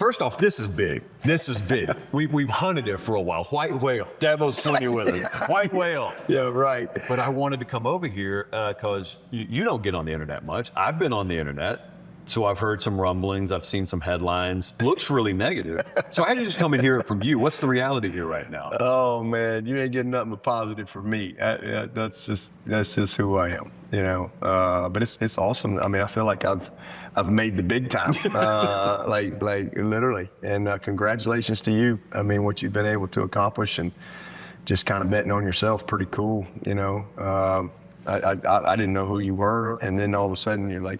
First off, this is big. This is big. We've hunted it for a while. White whale. Dabo Swinney with us. White whale. Yeah, right. But I wanted to come over here because you don't get on the internet much. I've been on the internet. So I've heard some rumblings. I've seen some headlines. Looks really negative. So I had to just come and hear it from you. What's the reality here right now? Oh man, you ain't getting nothing but positive from me. That's just who I am, you know. But it's awesome. I mean, I feel like I've made the big time, like literally. And congratulations to you. I mean, what you've been able to accomplish and just kind of betting on yourself, pretty cool. You know, I didn't know who you were, and then all of a sudden you're like.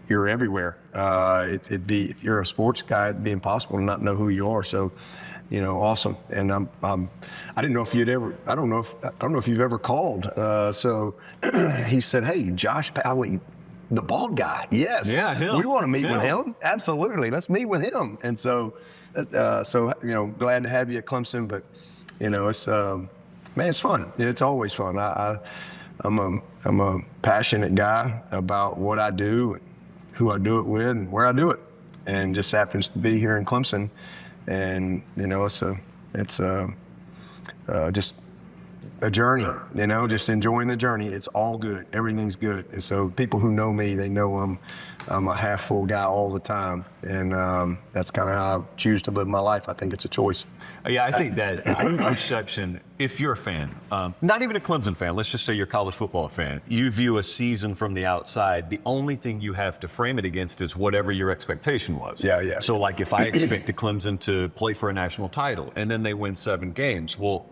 You're everywhere. It'd be, if you're a sports guy, it'd be impossible to not know who you are. So, you know, awesome. And I didn't know if you'd ever. I don't know if you've ever called. So he said, "Hey, Josh Powley, the bald guy. Yes. Yeah, him. We want to meet with him. Absolutely. Let's meet with him." And so you know, glad to have you at Clemson. But you know, it's man, it's fun. It's always fun. I'm a passionate guy about what I do. Who I do it with and where I do it, and just happens to be here in Clemson. And you know, it's just a journey. You know, just enjoying the journey. It's all good. Everything's good. And so people who know me, they know I'm a half full guy all the time, and that's kind of how I choose to live my life. I think it's a choice. Yeah, I think that perception, if you're a fan, not even a Clemson fan, let's just say you're a college football fan, you view a season from the outside, the only thing you have to frame it against is whatever your expectation was. Yeah. So like if I expected Clemson to play for a national title and then they win 7 games, well,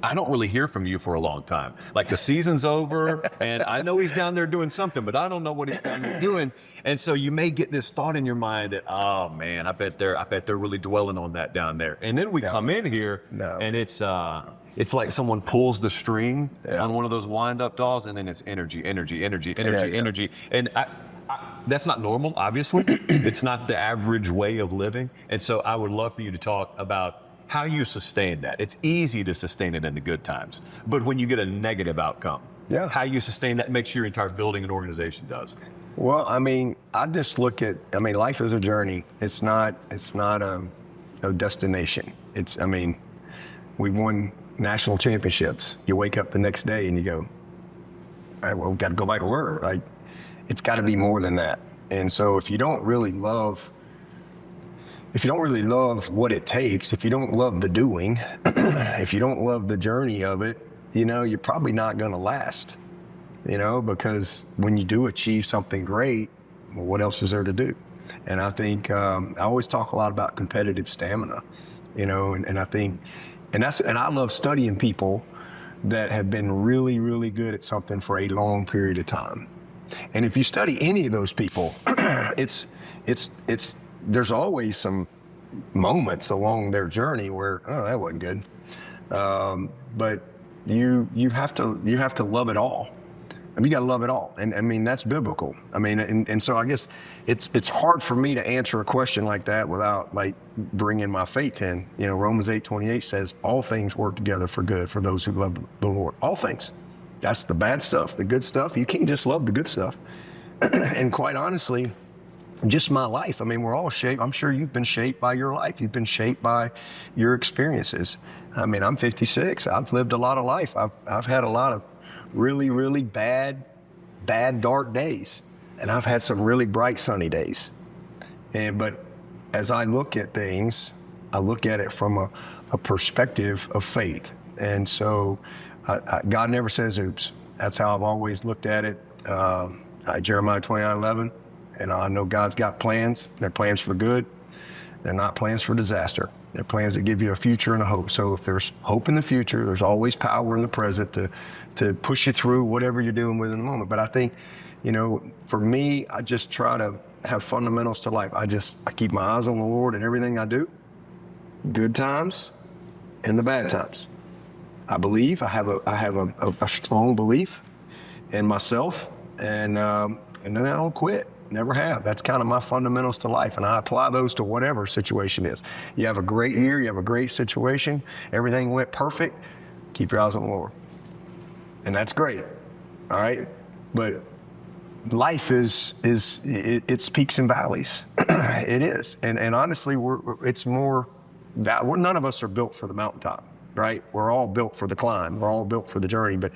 I don't really hear from you for a long time. Like the season's over and I know he's down there doing something, but I don't know what he's down there doing. And so you may get this thought in your mind that, oh man, I bet they're really dwelling on that down there. And then we come in here and it's like someone pulls the string on one of those wind-up dolls, and then it's energy. And that's not normal, obviously. It's not the average way of living. And so I would love for you to talk about how you sustain that. It's easy to sustain it in the good times, but when you get a negative outcome, how you sustain that makes sure your entire building and organization does. Well, I mean, I just look at, life is a journey. It's not a destination. I mean, we've won national championships. You wake up the next day and you go, all right, well, we've got to go back to work. Like, it's got to be more than that. And so if you don't really love what it takes, if you don't love the doing, if you don't love the journey of it, you know, you're probably not going to last, you know, because when you do achieve something great, well, what else is there to do? And I think I always talk a lot about competitive stamina, you know, and I think, and I love studying people that have been really, really good at something for a long period of time. And if you study any of those people, there's always some moments along their journey where, oh, that wasn't good. But you have to love it all. I mean, you got to love it all. And I mean, that's biblical. I mean, and so I guess it's hard for me to answer a question like that without like bringing my faith in. You know, Romans 8:28 says all things work together for good for those who love the Lord. All things. That's the bad stuff, the good stuff. You can't just love the good stuff. And quite honestly, just my life. I mean, we're all shaped. I'm sure you've been shaped by your life. You've been shaped by your experiences. I mean, I'm 56. I've lived a lot of life. I've had a lot of really, really bad, dark days. And I've had some really bright, sunny days. But as I look at things, I look at it from a perspective of faith. And so God never says oops. That's how I've always looked at it. Jeremiah 29:11. And I know God's got plans. They're plans for good. They're not plans for disaster. They're plans that give you a future and a hope. So if there's hope in the future, there's always power in the present to push you through whatever you're dealing with in the moment. But I think, you know, for me, I just try to have fundamentals to life. I keep my eyes on the Lord in everything I do, good times and the bad times. I believe I have a strong belief in myself, and then I don't quit. Never have. That's kind of my fundamentals to life, and I apply those to whatever situation is. You have a great year, you have a great situation, everything went perfect, keep your eyes on the Lord. And that's great, all right? But life it's peaks and valleys. It is, and honestly, it's more that none of us are built for the mountaintop, right? We're all built for the climb. We're all built for the journey. But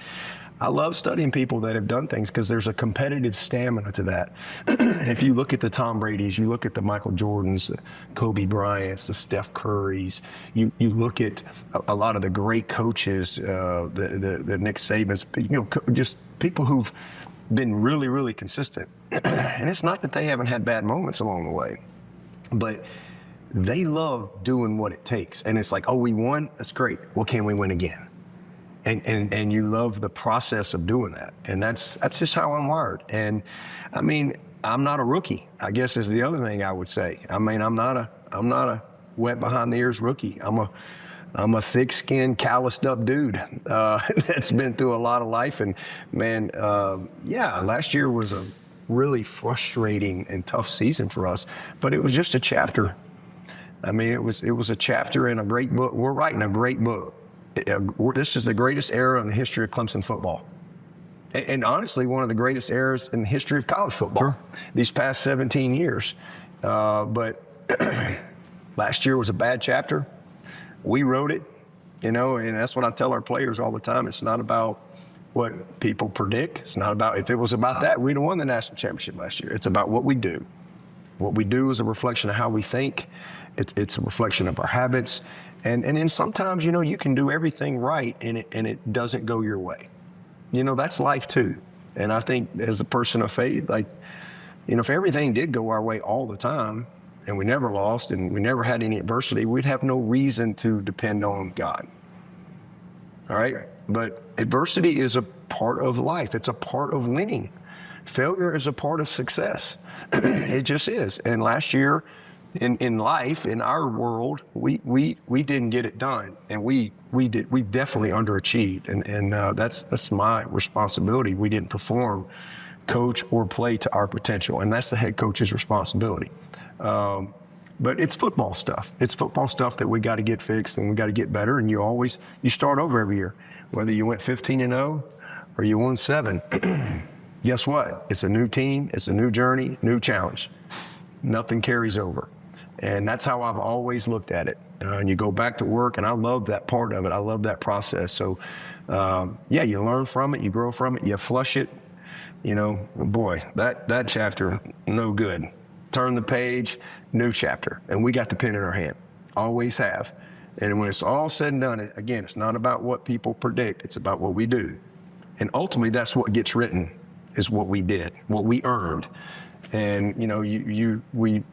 I love studying people that have done things because there's a competitive stamina to that. If you look at the Tom Brady's, you look at the Michael Jordans, the Kobe Bryant's, the Steph Curry's, you look at a lot of the great coaches, the Nick Saban's, just people who've been really, really consistent. And it's not that they haven't had bad moments along the way, but they love doing what it takes. And it's like, oh, we won? That's great. Well, can we win again? And you love the process of doing that. And that's just how I'm wired. And I mean, I'm not a rookie, I guess is the other thing I would say. I mean, I'm not a wet behind the ears rookie. I'm a thick-skinned, calloused-up dude that's been through a lot of life. And man, last year was a really frustrating and tough season for us, but it was just a chapter. I mean, it was a chapter in a great book. We're writing a great book. This is the greatest era in the history of Clemson football. And honestly, one of the greatest eras in the history of college football, these past 17 years. But last year was a bad chapter. We wrote it, and that's what I tell our players all the time. It's not about what people predict. It's not about, if it was about that, we'd have won the national championship last year. It's about what we do. What we do is a reflection of how we think. It's a reflection of our habits. And then sometimes, you can do everything right and it doesn't go your way. That's life too. And I think as a person of faith, if everything did go our way all the time and we never lost and we never had any adversity, we'd have no reason to depend on God. All right? But adversity is a part of life. It's a part of winning. Failure is a part of success. It just is. And last year, in life, in our world, we didn't get it done, and we definitely underachieved, and that's my responsibility. We didn't perform, coach, or play to our potential, and that's the head coach's responsibility. But it's football stuff. It's football stuff that we got to get fixed, and we got to get better. And you start over every year, whether you went 15-0 or you won 7. Guess what? It's a new team. It's a new journey, new challenge. Nothing carries over. And that's how I've always looked at it. And you go back to work, and I love that part of it. I love that process. So, you learn from it, you grow from it, you flush it. Boy, that chapter, no good. Turn the page, new chapter. And we got the pen in our hand. Always have. And when it's all said and done, again, it's not about what people predict. It's about what we do. And ultimately, that's what gets written, is what we did, what we earned. And, we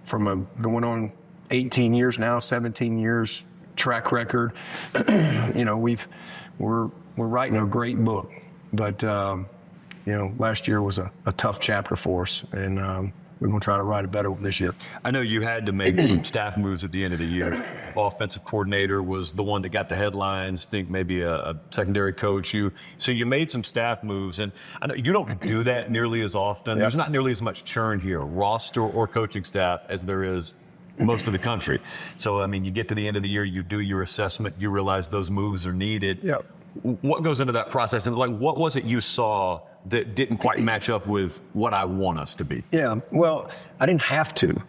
from going on 18 years now, 17 years track record, we're writing a great book. But, last year was a tough chapter for us, and we're going to try to write a better one this year. I know you had to make some staff moves at the end of the year. Offensive coordinator was the one that got the headlines. Think maybe a secondary coach. So you made some staff moves, and I know you don't do that nearly as often. There's not nearly as much churn here, roster or coaching staff, as there is most of the country. So, I mean, you get to the end of the year, you do your assessment, you realize those moves are needed. Yep. What goes into that process? And what was it you saw that didn't quite match up with what I want us to be? Yeah, well, I didn't have to,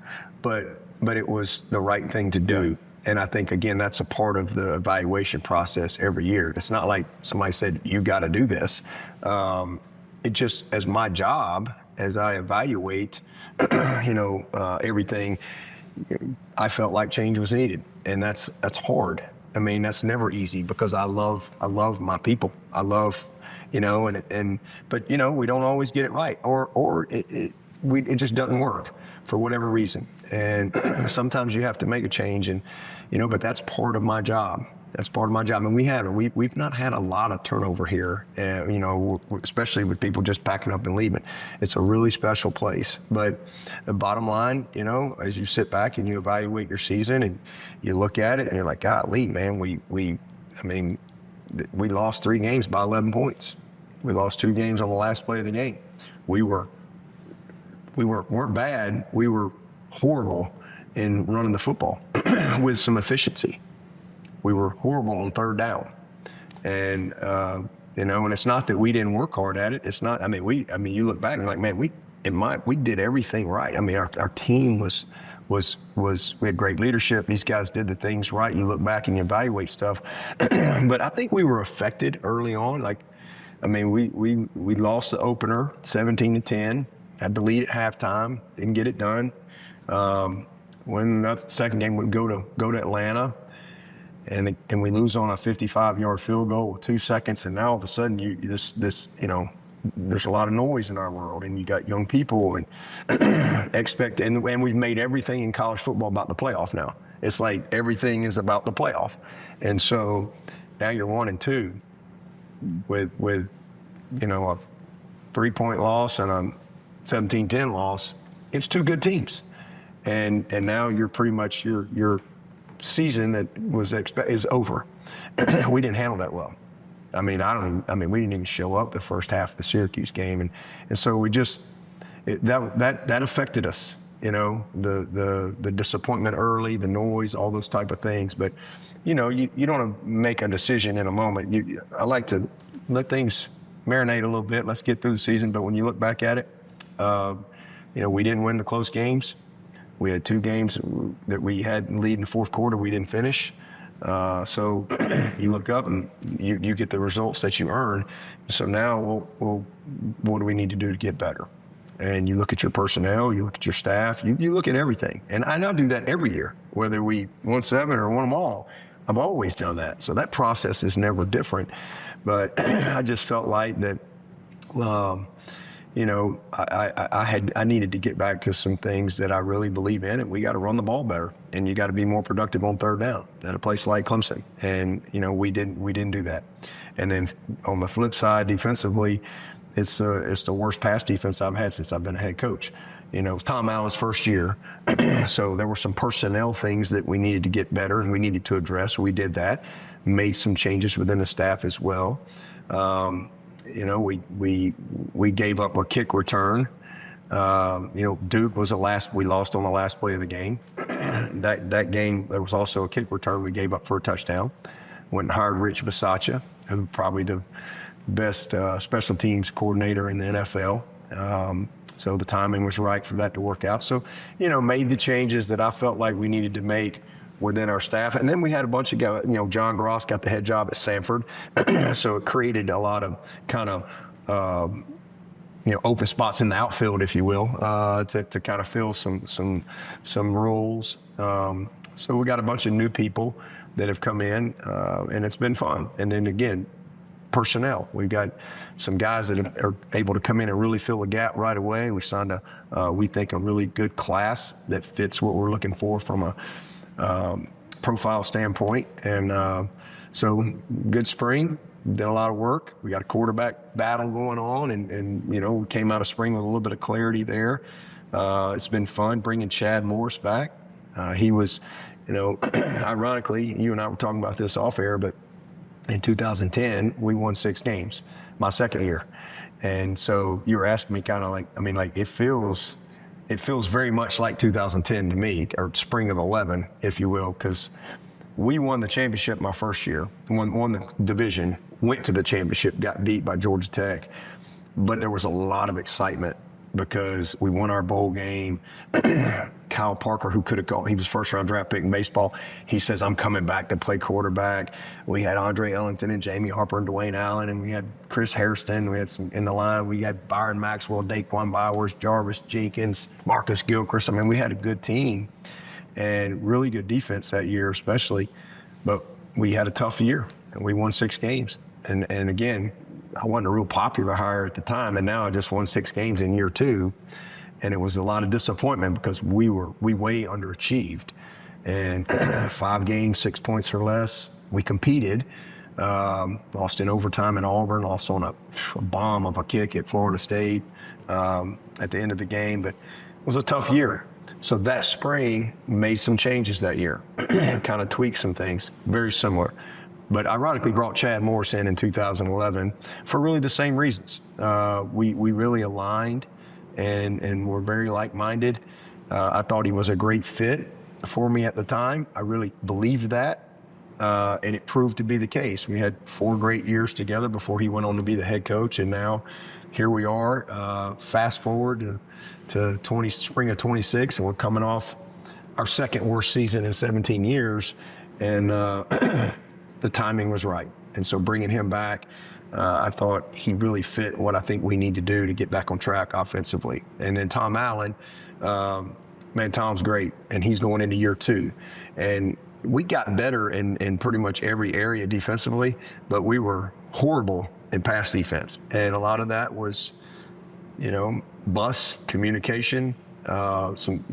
but it was the right thing to do. And I think, again, that's a part of the evaluation process every year. It's not like somebody said, you got to do this. It just, as my job, as I evaluate, everything, I felt like change was needed. And that's hard. I mean, that's never easy because I love my people. I love, but we don't always get it right, or it just doesn't work for whatever reason. And sometimes you have to make a change, and but that's part of my job. That's part of my job, and we've not had a lot of turnover here, especially with people just packing up and leaving. It's a really special place. But the bottom line, as you sit back and you evaluate your season and you look at it and you're like, golly, man, we lost 3 games by 11 points. We lost 2 games on the last play of the game. We weren't bad. We were horrible in running the football with some efficiency. We were horrible on 3rd down. And, And it's not that we didn't work hard at it. It's not. I mean, you look back and you're like, man, we did everything right. I mean, our team was we had great leadership. These guys did the things right. You look back and you evaluate stuff, but I think we were affected early on. Like, I mean, we lost the opener 17-10. Had the lead at halftime. Didn't get it done. When the second game would go to Atlanta, and we lose on a 55-yard field goal with 2 seconds, and now all of a sudden there's a lot of noise in our world, and you got young people and and we've made everything in college football about the playoff now. It's like everything is about the playoff, and so now you're 1-2 with a 3-point loss and a 17-10 loss. It's two good teams, and now you're pretty much your season that was is over. We didn't handle that well. I mean, we didn't even show up the first half of the Syracuse game, and so we just that affected us. The disappointment early, the noise, all those type of things. But you don't make a decision in a moment. I like to let things marinate a little bit. Let's get through the season. But when you look back at it, we didn't win the close games. We had 2 games that we had lead in the fourth quarter. We didn't finish. So you look up and you get the results that you earn. So now, well, what do we need to do to get better? And you look at your personnel, you look at your staff, you look at everything. And I now do that every year, whether we won 7 or won them all. I've always done that. So that process is never different. But I just felt like that, I needed to get back to some things that I really believe in, and we got to run the ball better, and you got to be more productive on third down at a place like Clemson. And we didn't do that. And then on the flip side, defensively, it's the worst pass defense I've had since I've been a head coach. It was Tom Allen's first year, so there were some personnel things that we needed to get better and we needed to address. We did that, made some changes within the staff as well. We gave up a kick return. Duke was we lost on the last play of the game. That game, there was also a kick return we gave up for a touchdown. Went and hired Rich Bisaccia, who probably the best special teams coordinator in the NFL. So the timing was right for that to work out. So, made the changes that I felt like we needed to make within our staff. And then we had a bunch of guys, John Gross got the head job at Samford. So it created a lot of kind of, open spots in the outfield, if you will, to kind of fill some roles. So we got a bunch of new people that have come in, and it's been fun. And then again, personnel. We've got some guys that are able to come in and really fill a gap right away. We signed we think, a really good class that fits what we're looking for from a profile standpoint. And so good spring, did a lot of work. We got a quarterback battle going on, and we came out of spring with a little bit of clarity there. It's been fun bringing Chad Morris back. He was, ironically, you and I were talking about this off air, but in 2010, we won 6 games, my second year. And so you were asking me kind of like, it feels very much like 2010 to me, or spring of 11, if you will, because we won the championship my first year, won the division, went to the championship, got beat by Georgia Tech. But there was a lot of excitement because we won our bowl game. Kyle Parker, who could have gone, he was first-round draft pick in baseball. He says, I'm coming back to play quarterback. We had Andre Ellington and Jamie Harper and Dwayne Allen, and we had Chris Hairston. We had some in the line. We had Byron Maxwell, Daquan Bowers, Jarvis Jenkins, Marcus Gilchrist. We had a good team and really good defense that year especially. But we had a tough year, and we won 6 games. And again, I wasn't a real popular hire at the time, and now I just won 6 games in year 2. And it was a lot of disappointment because we way underachieved. And 5 games, 6 points or less. We competed, lost in overtime in Auburn, lost on a bomb of a kick at Florida State at the end of the game. But it was a tough year. So that spring made some changes that year, kind of tweaked some things, very similar. But ironically brought Chad Morris in 2011 for really the same reasons. We really aligned and were very like-minded. I thought he was a great fit for me at the time. I really believed that. and it proved to be the case. We had 4 great years together before he went on to be the head coach, and now here we are. Fast forward to spring of 26, and we're coming off our second worst season in 17 years, and the timing was right. And so bringing him back, I thought he really fit what I think we need to do to get back on track offensively. And then Tom Allen, man, Tom's great, and he's going into year 2. And we got better in pretty much every area defensively, but we were horrible in pass defense. And a lot of that was, communication, some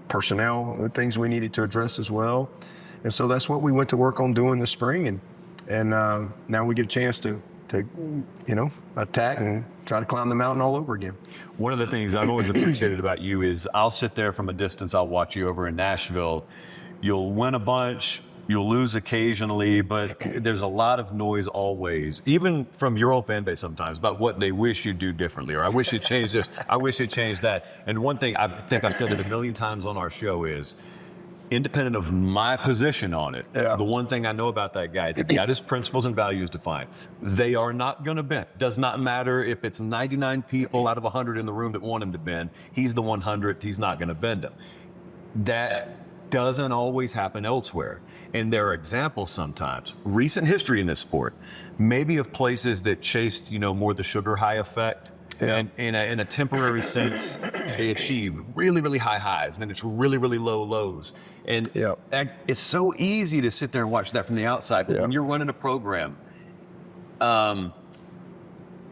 personnel things we needed to address as well. And so that's what we went to work on doing this spring. And now we get a chance to attack and try to climb the mountain all over again. One of the things I've always appreciated about you is I'll sit there from a distance, I'll watch you over in Nashville. You'll win a bunch, you'll lose occasionally, but there's a lot of noise always, even from your own fan base sometimes, about what they wish you'd do differently, or I wish you'd change this, I wish you'd change that. And one thing I think I've said it a million times on our show is, independent of my position on it, the one thing I know about that guy is he's got his principles and values defined. They are not going to bend. Does not matter if it's 99 people out of 100 in the room that want him to bend. He's the 100th. He's not going to bend them. That doesn't always happen elsewhere. And there are examples sometimes, recent history in this sport, maybe of places that chased, more the sugar high effect. Yeah. And in a temporary sense, they achieve really, really high highs, and then it's really, really low lows. And it's so easy to sit there and watch that from the outside. But when you're running a program,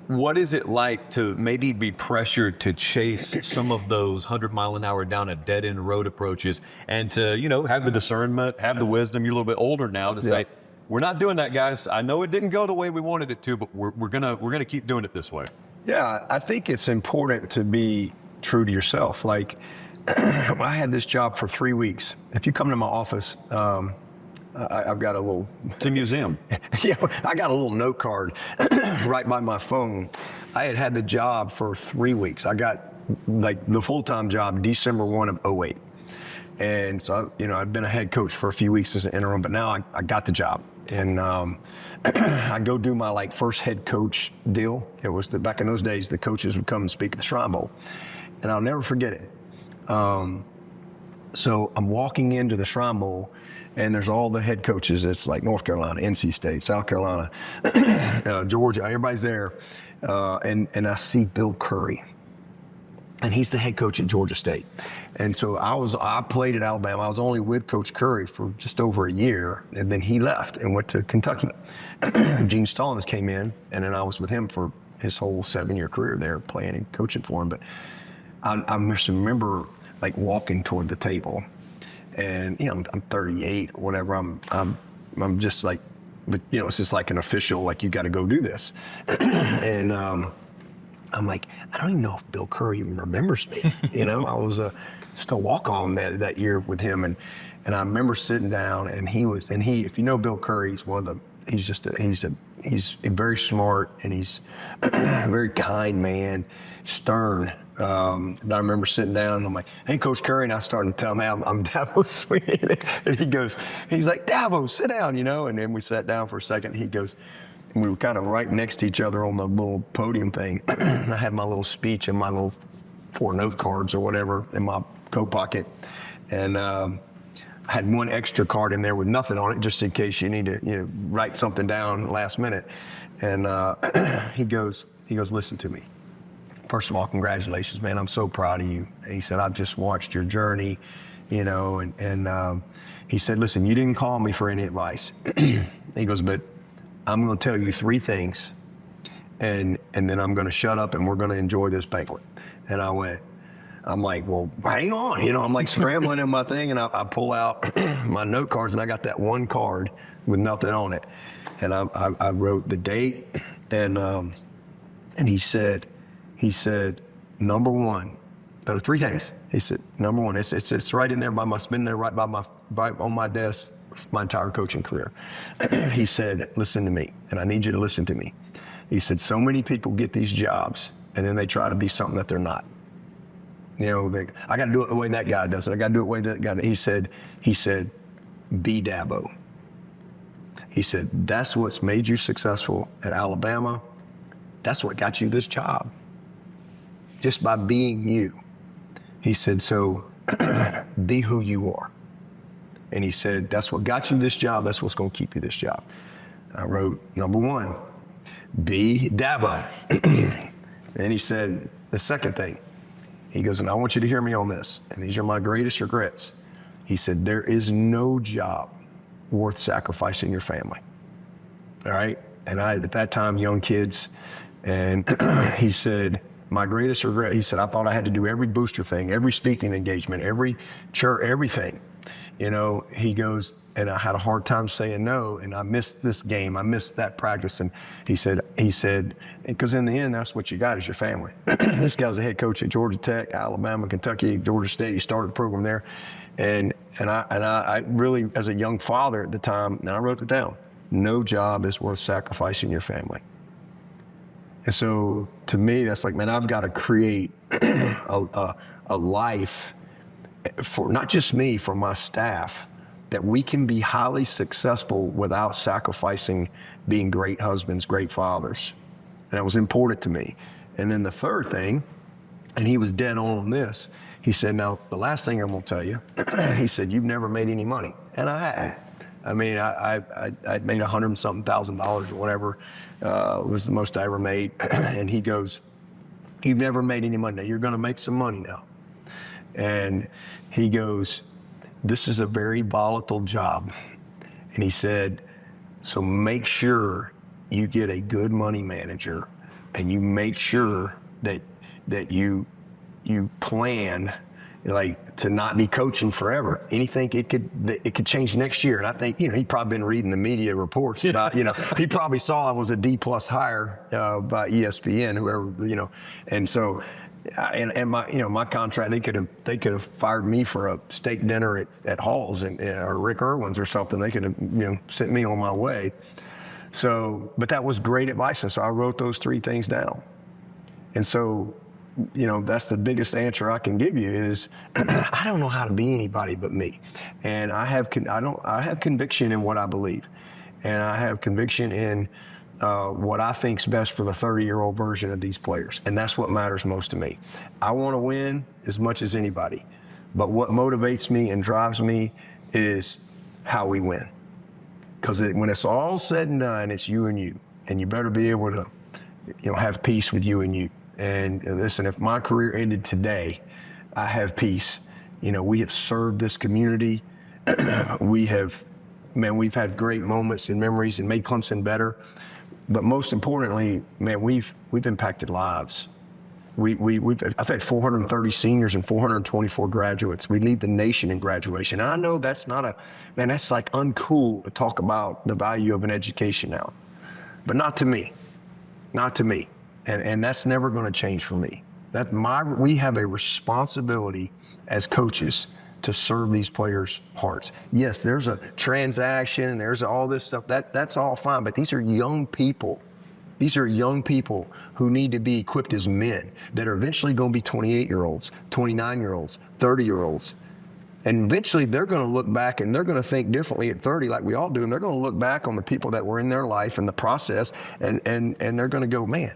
what is it like to maybe be pressured to chase some of those 100-mile-an-hour down a dead-end road approaches, and to have the discernment, have the wisdom? You're a little bit older now to say, we're not doing that, guys. I know it didn't go the way we wanted it to, but we're gonna keep doing it this way. Yeah, I think it's important to be true to yourself. Like, when I had this job for 3 weeks, if you come to my office, I've got a little... It's a museum. Yeah, I got a little note card right by my phone. I had the job for 3 weeks. I got, the full-time job December 1 of 08. And so, I'd been a head coach for a few weeks as an interim, but now I got the job. And I go do my first head coach deal. It was back in those days, the coaches would come and speak at the Shrine Bowl, and I'll never forget it. So I'm walking into the Shrine Bowl, and there's all the head coaches. It's like North Carolina, NC State, South Carolina, Georgia. Everybody's there, and I see Bill Curry. And he's the head coach at Georgia State. And so I played at Alabama. I was only with Coach Curry for just over a year, and then he left and went to Kentucky. Gene Stallings came in, and then I was with him for his whole 7-year career there, playing and coaching for him. But I just remember walking toward the table, and I'm 38 or whatever. I'm just but it's just like an official, you got to go do this, and. I'm like, I don't even know if Bill Curry even remembers me. I was still walk-on that year with him, and I remember sitting down, and he, if you know Bill Curry, he's very smart, and he's a very kind man, stern. And I remember sitting down, and I'm like, hey, Coach Curry, and I started to tell him, hey, I'm Dabo Swinney, and he's like, Dabo, sit down, and then we sat down for a second, and he goes, and we were kind of right next to each other on the little podium thing. And I had my little speech and my little 4 note cards or whatever in my coat pocket. And I had 1 extra card in there with nothing on it, just in case you need to write something down last minute. And he goes, listen to me. First of all, congratulations, man. I'm so proud of you. And he said, I've just watched your journey, and he said, listen, you didn't call me for any advice. He goes, but I'm going to tell you 3 things, and then I'm going to shut up, and we're going to enjoy this banquet. And I'm like, well, hang on. I'm scrambling in my thing, and I pull out my note cards, and I got that 1 card with nothing on it. And I wrote the date, and he said, number 1, there are 3 things. He said, number 1, it's right in there it's been there right on my desk my entire coaching career. He said, listen to me, and I need you to listen to me. He said, so many people get these jobs, and then they try to be something that they're not. I got to do it the way that guy does it. I got to do it the way that guy does it. He said, be Dabo. He said, that's what's made you successful at Alabama. That's what got you this job. Just by being you. He said, so be who you are. And he said, that's what got you this job. That's what's going to keep you this job. I wrote, number one, be Dabo. And he said, the second thing, he goes, and I want you to hear me on this, and these are my greatest regrets. He said, there is no job worth sacrificing your family. All right? And I, at that time, young kids, and he said, my greatest regret, he said, I thought I had to do every booster thing, every speaking engagement, every church, everything. You know, he goes, and I had a hard time saying no, and I missed this game, I missed that practice. And he said, because in the end, that's what you got is your family. This guy was the head coach at Georgia Tech, Alabama, Kentucky, Georgia State. He started the program there. And I really, as a young father at the time, and I wrote it down, no job is worth sacrificing your family. And so to me, that's like, man, I've got to create a life for not just me, for my staff, that we can be highly successful without sacrificing being great husbands, great fathers. And that was important to me. And then the third thing, and he was dead on this, he said, now, the last thing I'm going to tell you, he said, you've never made any money. And I had. I mean, I'd made $100-something thousand or whatever, was the most I ever made. And he goes, you've never made any money. Now, you're going to make some money now. And he goes, this is a very volatile job. And he said, so make sure you get a good money manager, and you make sure that you plan, like, to not be coaching forever. Anything it could change next year. And I think, he'd probably been reading the media reports about, he probably saw I was a D+ hire by ESPN, whoever, and so. And my contract, they could have fired me for a steak dinner at Hall's or Rick Irwin's or something. They could have sent me on my way. So, but that was great advice, and so I wrote those three things down. And so, that's the biggest answer I can give you is I don't know how to be anybody but me, and I have conviction in what I believe, and I have conviction in what I think's best for the 30-year-old version of these players. And that's what matters most to me. I want to win as much as anybody, but what motivates me and drives me is how we win. Because when it's all said and done, it's you, and you better be able to, have peace with you and you. And listen, if my career ended today, I have peace. We have served this community. We've had great moments and memories and made Clemson better. But most importantly, man, we've impacted lives. I've had 430 seniors and 424 graduates. We lead the nation in graduation. And I know that's that's like uncool to talk about the value of an education now. But not to me. And that's never going to change for me. We have a responsibility as coaches to serve these players' hearts. Yes, there's a transaction, there's all this stuff. That's all fine, but these are young people. These are young people who need to be equipped as men that are eventually going to be 28-year-olds, 29-year-olds, 30-year-olds. And eventually they're going to look back and they're going to think differently at 30 like we all do, and they're going to look back on the people that were in their life and the process, and they're going to go, man,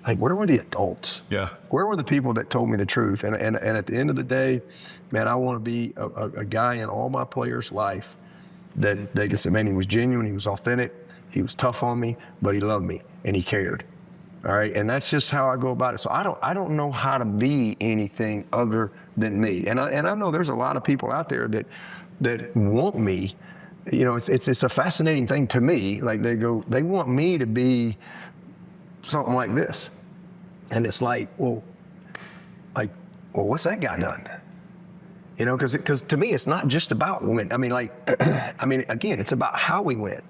like, where were the adults? Yeah. Where were the people that told me the truth? And at the end of the day, man, I want to be a guy in all my players' life that they can say, man, he was genuine, he was authentic, he was tough on me, but he loved me and he cared. All right, and that's just how I go about it. So I don't know how to be anything other than me. And I know there's a lot of people out there that want me. It's a fascinating thing to me. Like they want me to be something like this. And it's like, well, what's that guy done? Because to me, it's not just about win. Again, it's about how we win.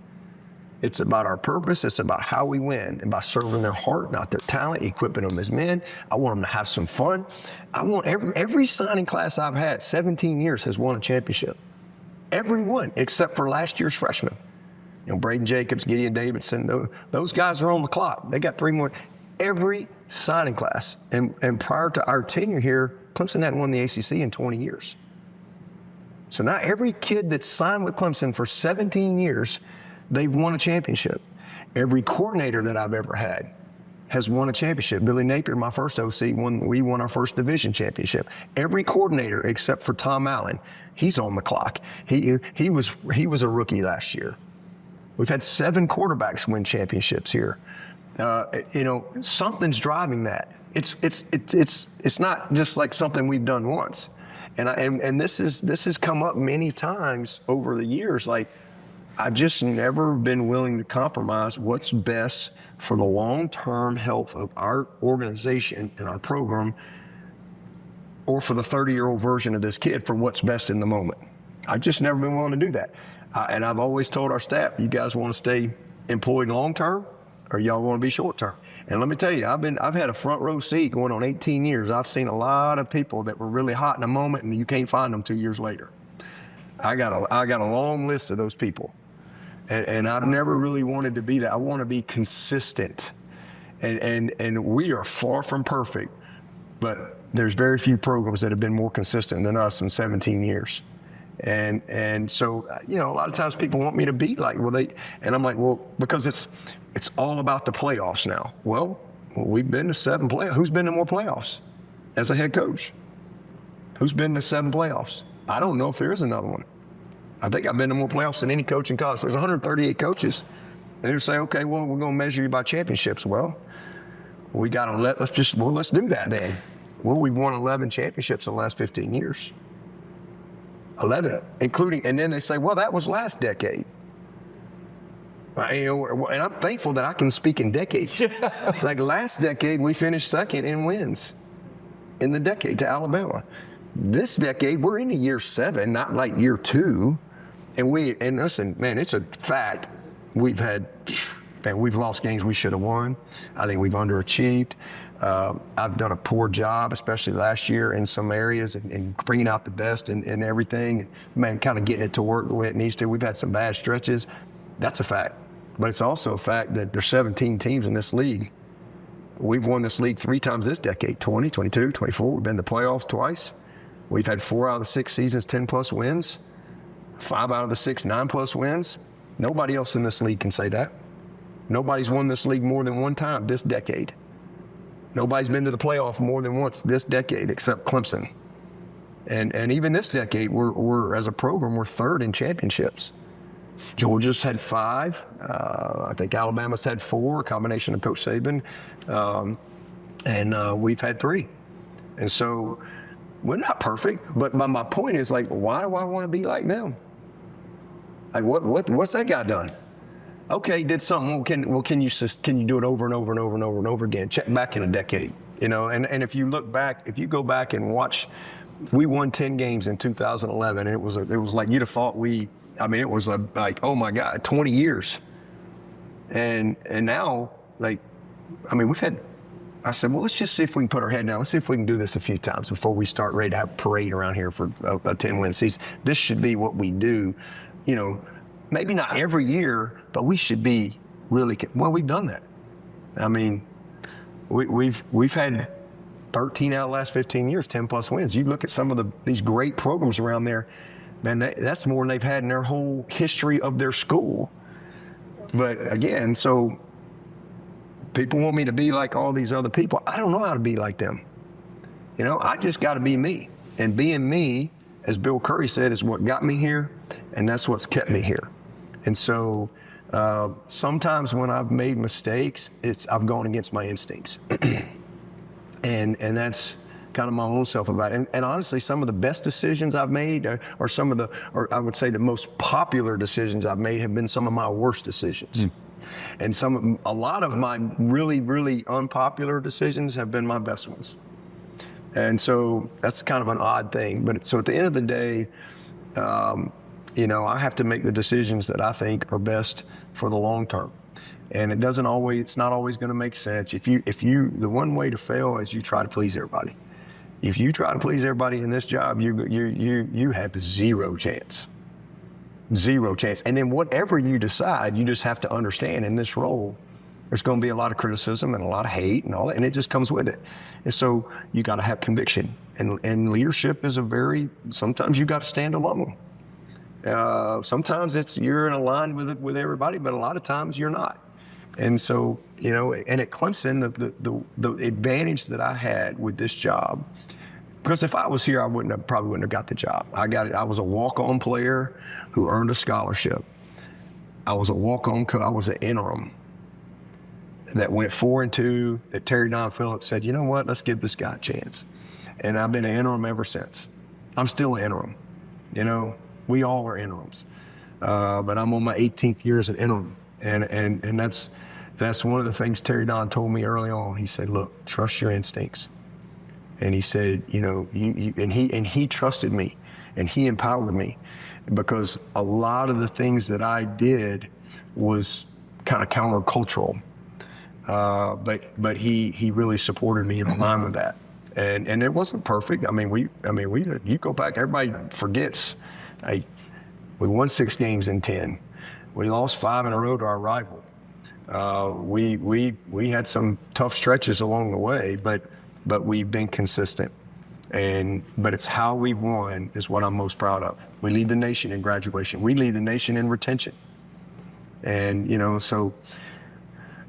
It's about our purpose. It's about how we win, and by serving their heart, not their talent, equipping them as men. I want them to have some fun. I want every signing class I've had, 17 years, has won a championship. Everyone, except for last year's freshmen. Braden Jacobs, Gideon Davidson, those guys are on the clock. They got 3 more. Every signing class. And prior to our tenure here, Clemson hadn't won the ACC in 20 years. So now every kid that's signed with Clemson for 17 years, they've won a championship. Every coordinator that I've ever had has won a championship. Billy Napier, my first OC, we won our first division championship. Every coordinator except for Tom Allen, he's on the clock. He was a rookie last year. We've had 7 quarterbacks win championships here. Something's driving that. It's not just like something we've done once. And this has come up many times over the years. Like, I've just never been willing to compromise what's best for the long-term health of our organization and our program, or for the 30-year-old version of this kid for what's best in the moment. I've just never been willing to do that. And I've always told our staff, you guys want to stay employed long-term, or y'all want to be short-term? And let me tell you, I've had a front row seat going on 18 years. I've seen a lot of people that were really hot in a moment, and you can't find them 2 years later. I got a long list of those people. And I've never really wanted to be that. I want to be consistent. And we are far from perfect, but there's very few programs that have been more consistent than us in 17 years. And so, a lot of times people want me to be like, and I'm like, well, because it's all about the playoffs now. Well, we've been to 7 playoffs. Who's been to more playoffs as a head coach? Who's been to 7 playoffs? I don't know if there is another one. I think I've been to more playoffs than any coach in college. There's 138 coaches. And they'll say, okay, well, we're going to measure you by championships. Well, we got to let's do that then. Well, we've won 11 championships in the last 15 years. 11, including, and then they say, well, that was last decade. And I'm thankful that I can speak in decades. Like last decade, we finished second in wins in the decade to Alabama. This decade, we're into year 7, not like year 2. And listen, man, it's a fact. We've lost games we should have won. I think we've underachieved. I've done a poor job, especially last year in some areas, and bringing out the best and everything. And, man, kind of getting it to work the way it needs to. We've had some bad stretches. That's a fact. But it's also a fact that there's 17 teams in this league. We've won this league 3 times this decade, 20, 22, 24. We've been to the playoffs twice. We've had 4 out of the 6 seasons, 10-plus wins. 5 out of the 6, 9-plus wins. Nobody else in this league can say that. Nobody's won this league more than one time this decade. Nobody's been to the playoff more than once this decade except Clemson. And even this decade, we're as a program, we're 3rd in championships. Georgia's had 5. I think Alabama's had 4, a combination of Coach Saban. And we've had 3. And so we're not perfect, but my point is, like, why do I want to be like them? Like, what's that guy done? Okay, did something. Can you do it over and over and over and over and over again? Check back in a decade, And if you look back, if you go back and watch, we won 10 games in 2011, and it was like you'd have thought it was like, oh my God, 20 years. And now, like, we've had. I said, well, let's just see if we can put our head down. Let's see if we can do this a few times before we start ready to have a parade around here for a 10-win season. This should be what we do. Maybe not every year, but we should be really. Well, we've done that. We've had 13 out of the last 15 years, 10-plus wins. You look at some of these great programs around there, man, that's more than they've had in their whole history of their school. But again, so people want me to be like all these other people. I don't know how to be like them. I just got to be me. And being me, as Bill Curry said, is what got me here, and that's what's kept me here. And so sometimes when I've made mistakes, I've gone against my instincts. and that's kind of my own self-evaluation. And honestly, some of the best decisions I've made or I would say the most popular decisions I've made have been some of my worst decisions. And a lot of my really, really unpopular decisions have been my best ones. And so that's kind of an odd thing. But so at the end of the day, I have to make the decisions that I think are best for the long term. And it's not always going to make sense. The one way to fail is you try to please everybody. If you try to please everybody in this job, you have 0 chance. 0 chance. And then whatever you decide, you just have to understand in this role, There's going to be a lot of criticism and a lot of hate and all that, and it just comes with it. And so you got to have conviction. And leadership is sometimes you got to stand alone. Sometimes you're in a line with everybody, but a lot of times you're not. And so, and at Clemson, the advantage that I had with this job, because if I was here, I probably wouldn't have got the job. I was a walk-on player who earned a scholarship. I was a walk-on coach. I was an interim that went 4-2, that Terry Don Phillips said, you know what, let's give this guy a chance. And I've been an interim ever since. I'm still an interim. We all are interims. But I'm on my 18th year as an interim. And that's one of the things Terry Don told me early on. He said, look, trust your instincts. And he said, he trusted me and he empowered me, because a lot of the things that I did was kind of countercultural. But he really supported me in line with that. And it wasn't perfect. You go back, everybody forgets. We won 6 games in 10. We lost 5 in a row to our rival. We had some tough stretches along the way, but we've been consistent. But it's how we won is what I'm most proud of. We lead the nation in graduation. We lead the nation in retention. And,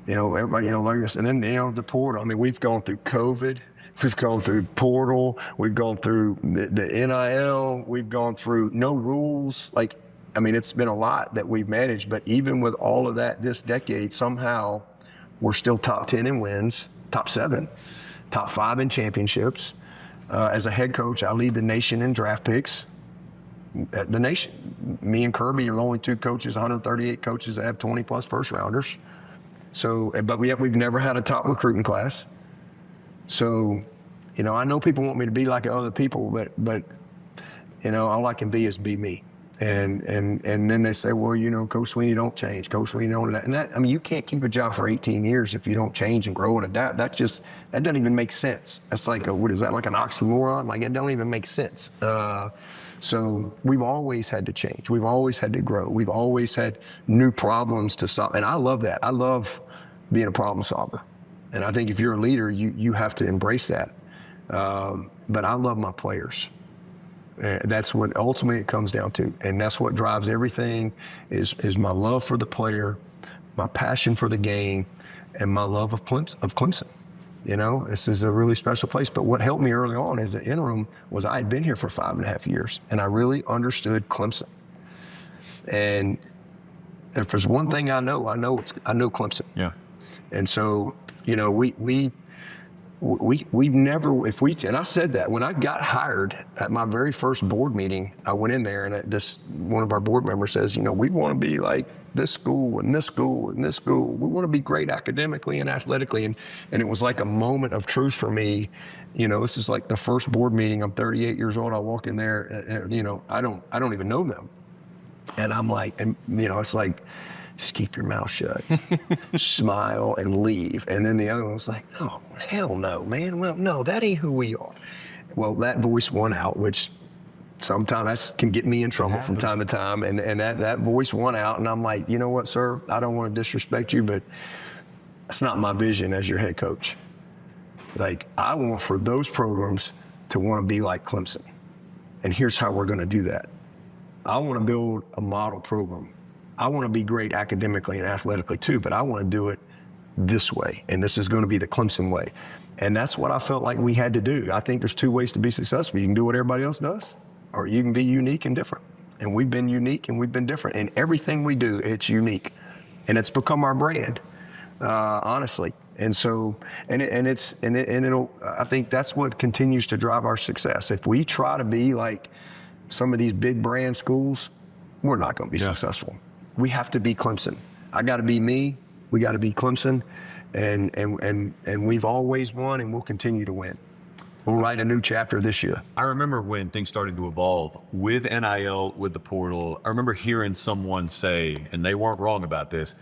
everybody, like this. And then, the portal. We've gone through COVID. We've gone through portal. We've gone through the NIL. We've gone through no rules. It's been a lot that we've managed. But even with all of that this decade, somehow we're still top 10 in wins, top 7, top 5 in championships. As a head coach, I lead the nation in draft picks. The nation. Me and Kirby are the only 2 coaches, 138 coaches that have 20-plus first-rounders. So, but we've never had a top recruiting class. So, I know people want me to be like other people, but all I can be is be me. And then they say, well, Coach Swinney don't change. Coach Swinney don't adapt. And you can't keep a job for 18 years if you don't change and grow and adapt. That doesn't even make sense. That's like what is that, like an oxymoron? It don't even make sense. So we've always had to change. We've always had to grow. We've always had new problems to solve. And I love that. I love being a problem solver. And I think if you're a leader, you have to embrace that. But I love my players. That's what ultimately it comes down to. And that's what drives everything is my love for the player, my passion for the game, and my love of Clemson. This is a really special place. But what helped me early on as an interim was I had been here for 5.5 years, and I really understood Clemson. And if there's one thing I know Clemson. Yeah. And so, we've never, and I said that when I got hired at my very first board meeting, I went in there and one of our board members says, we want to be like this school and this school and this school. We want to be great academically and athletically. And it was like a moment of truth for me. This is like the first board meeting. I'm 38 years old. I walk in there, I don't even know them. And I'm like, it's like, just keep your mouth shut, smile, and leave. And then the other one was like, oh, hell no, man. Well, no, that ain't who we are. Well, that voice won out, which sometimes that can get me in trouble from time to time. And that voice won out. And I'm like, you know what, sir? I don't want to disrespect you, but that's not my vision as your head coach. I want for those programs to want to be like Clemson. And here's how we're going to do that. I want to build a model program. I want to be great academically and athletically too, but I want to do it this way. And this is going to be the Clemson way. And that's what I felt like we had to do. I think there's 2 ways to be successful. You can do what everybody else does, or you can be unique and different. And we've been unique and we've been different. And everything we do, it's unique. And it's become our brand, honestly. And so, it'll, I think that's what continues to drive our success. If we try to be like some of these big brand schools, we're not going to be successful. We have to be Clemson. I got to be me. We got to be Clemson, and we've always won, and we'll continue to win. We'll write a new chapter this year. I remember when things started to evolve with NIL, with the portal. I remember hearing someone say, and they weren't wrong about this,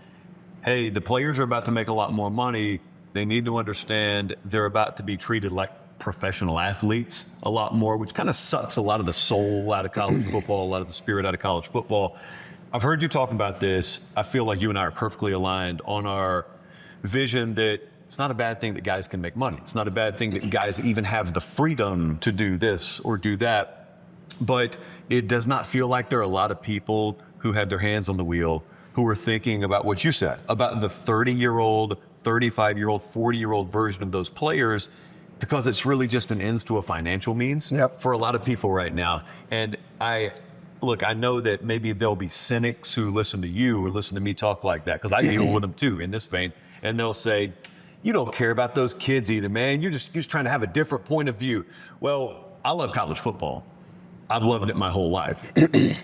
hey, the players are about to make a lot more money. They need to understand they're about to be treated like professional athletes a lot more, which kind of sucks a lot of the soul out of college football, a lot of the spirit out of college football. I've heard you talk about this. I feel like you and I are perfectly aligned on our vision that it's not a bad thing that guys can make money. It's not a bad thing that guys even have the freedom to do this or do that. But it does not feel like there are a lot of people who had their hands on the wheel who are thinking about what you said, about the 30-year-old, 35-year-old, 40-year-old version of those players, because it's really just an ends to a financial means for a lot of people right now. And I know that maybe there'll be cynics who listen to you or listen to me talk like that, because I deal with them too in this vein, and they'll say, you don't care about those kids either, man. You're just trying to have a different point of view. Well, I love college football. I've loved it my whole life.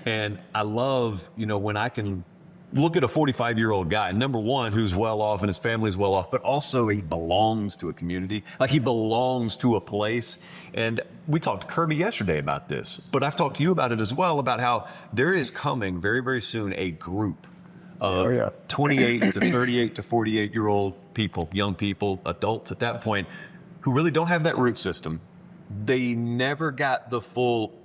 And I love, when I can look at a 45-year-old guy, number one, who's well off and his family's well off, but also he belongs to a community. Like, he belongs to a place. And we talked to Kirby yesterday about this, but I've talked to you about it as well, about how there is coming very, very soon a group of 28 to 38 to 48-year-old people, young people, adults at that point, who really don't have that root system. They never got the full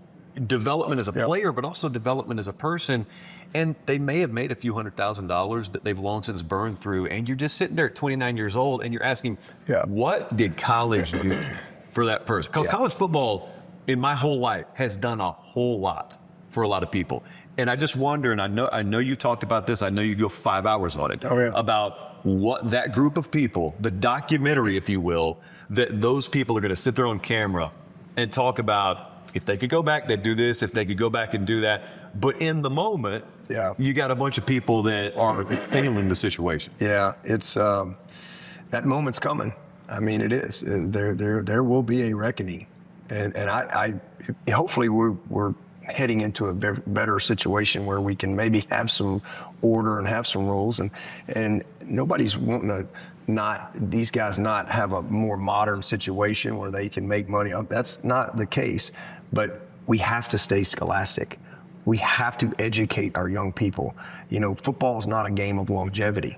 development as a player, but also development as a person. And they may have made a few $100,000 that they've long since burned through. And you're just sitting there at 29 years old and you're asking, what did college do for that person? Because college football in my whole life has done a whole lot for a lot of people. And I just wonder, and I know you talked about this, I know you go 5 hours on it, about what that group of people, the documentary, if you will, that those people are going to sit there on camera and talk about. If they could go back, they'd do this. If they could go back and do that. But in the moment, you got a bunch of people that are failing the situation. Yeah, it's that moment's coming. I mean, it is. There will be a reckoning, and I hopefully we're heading into a better situation where we can maybe have some order and have some rules, and nobody's wanting to these guys not have a more modern situation where they can make money. That's not the case, but we have to stay scholastic. We have to educate our young people. Football is not a game of longevity.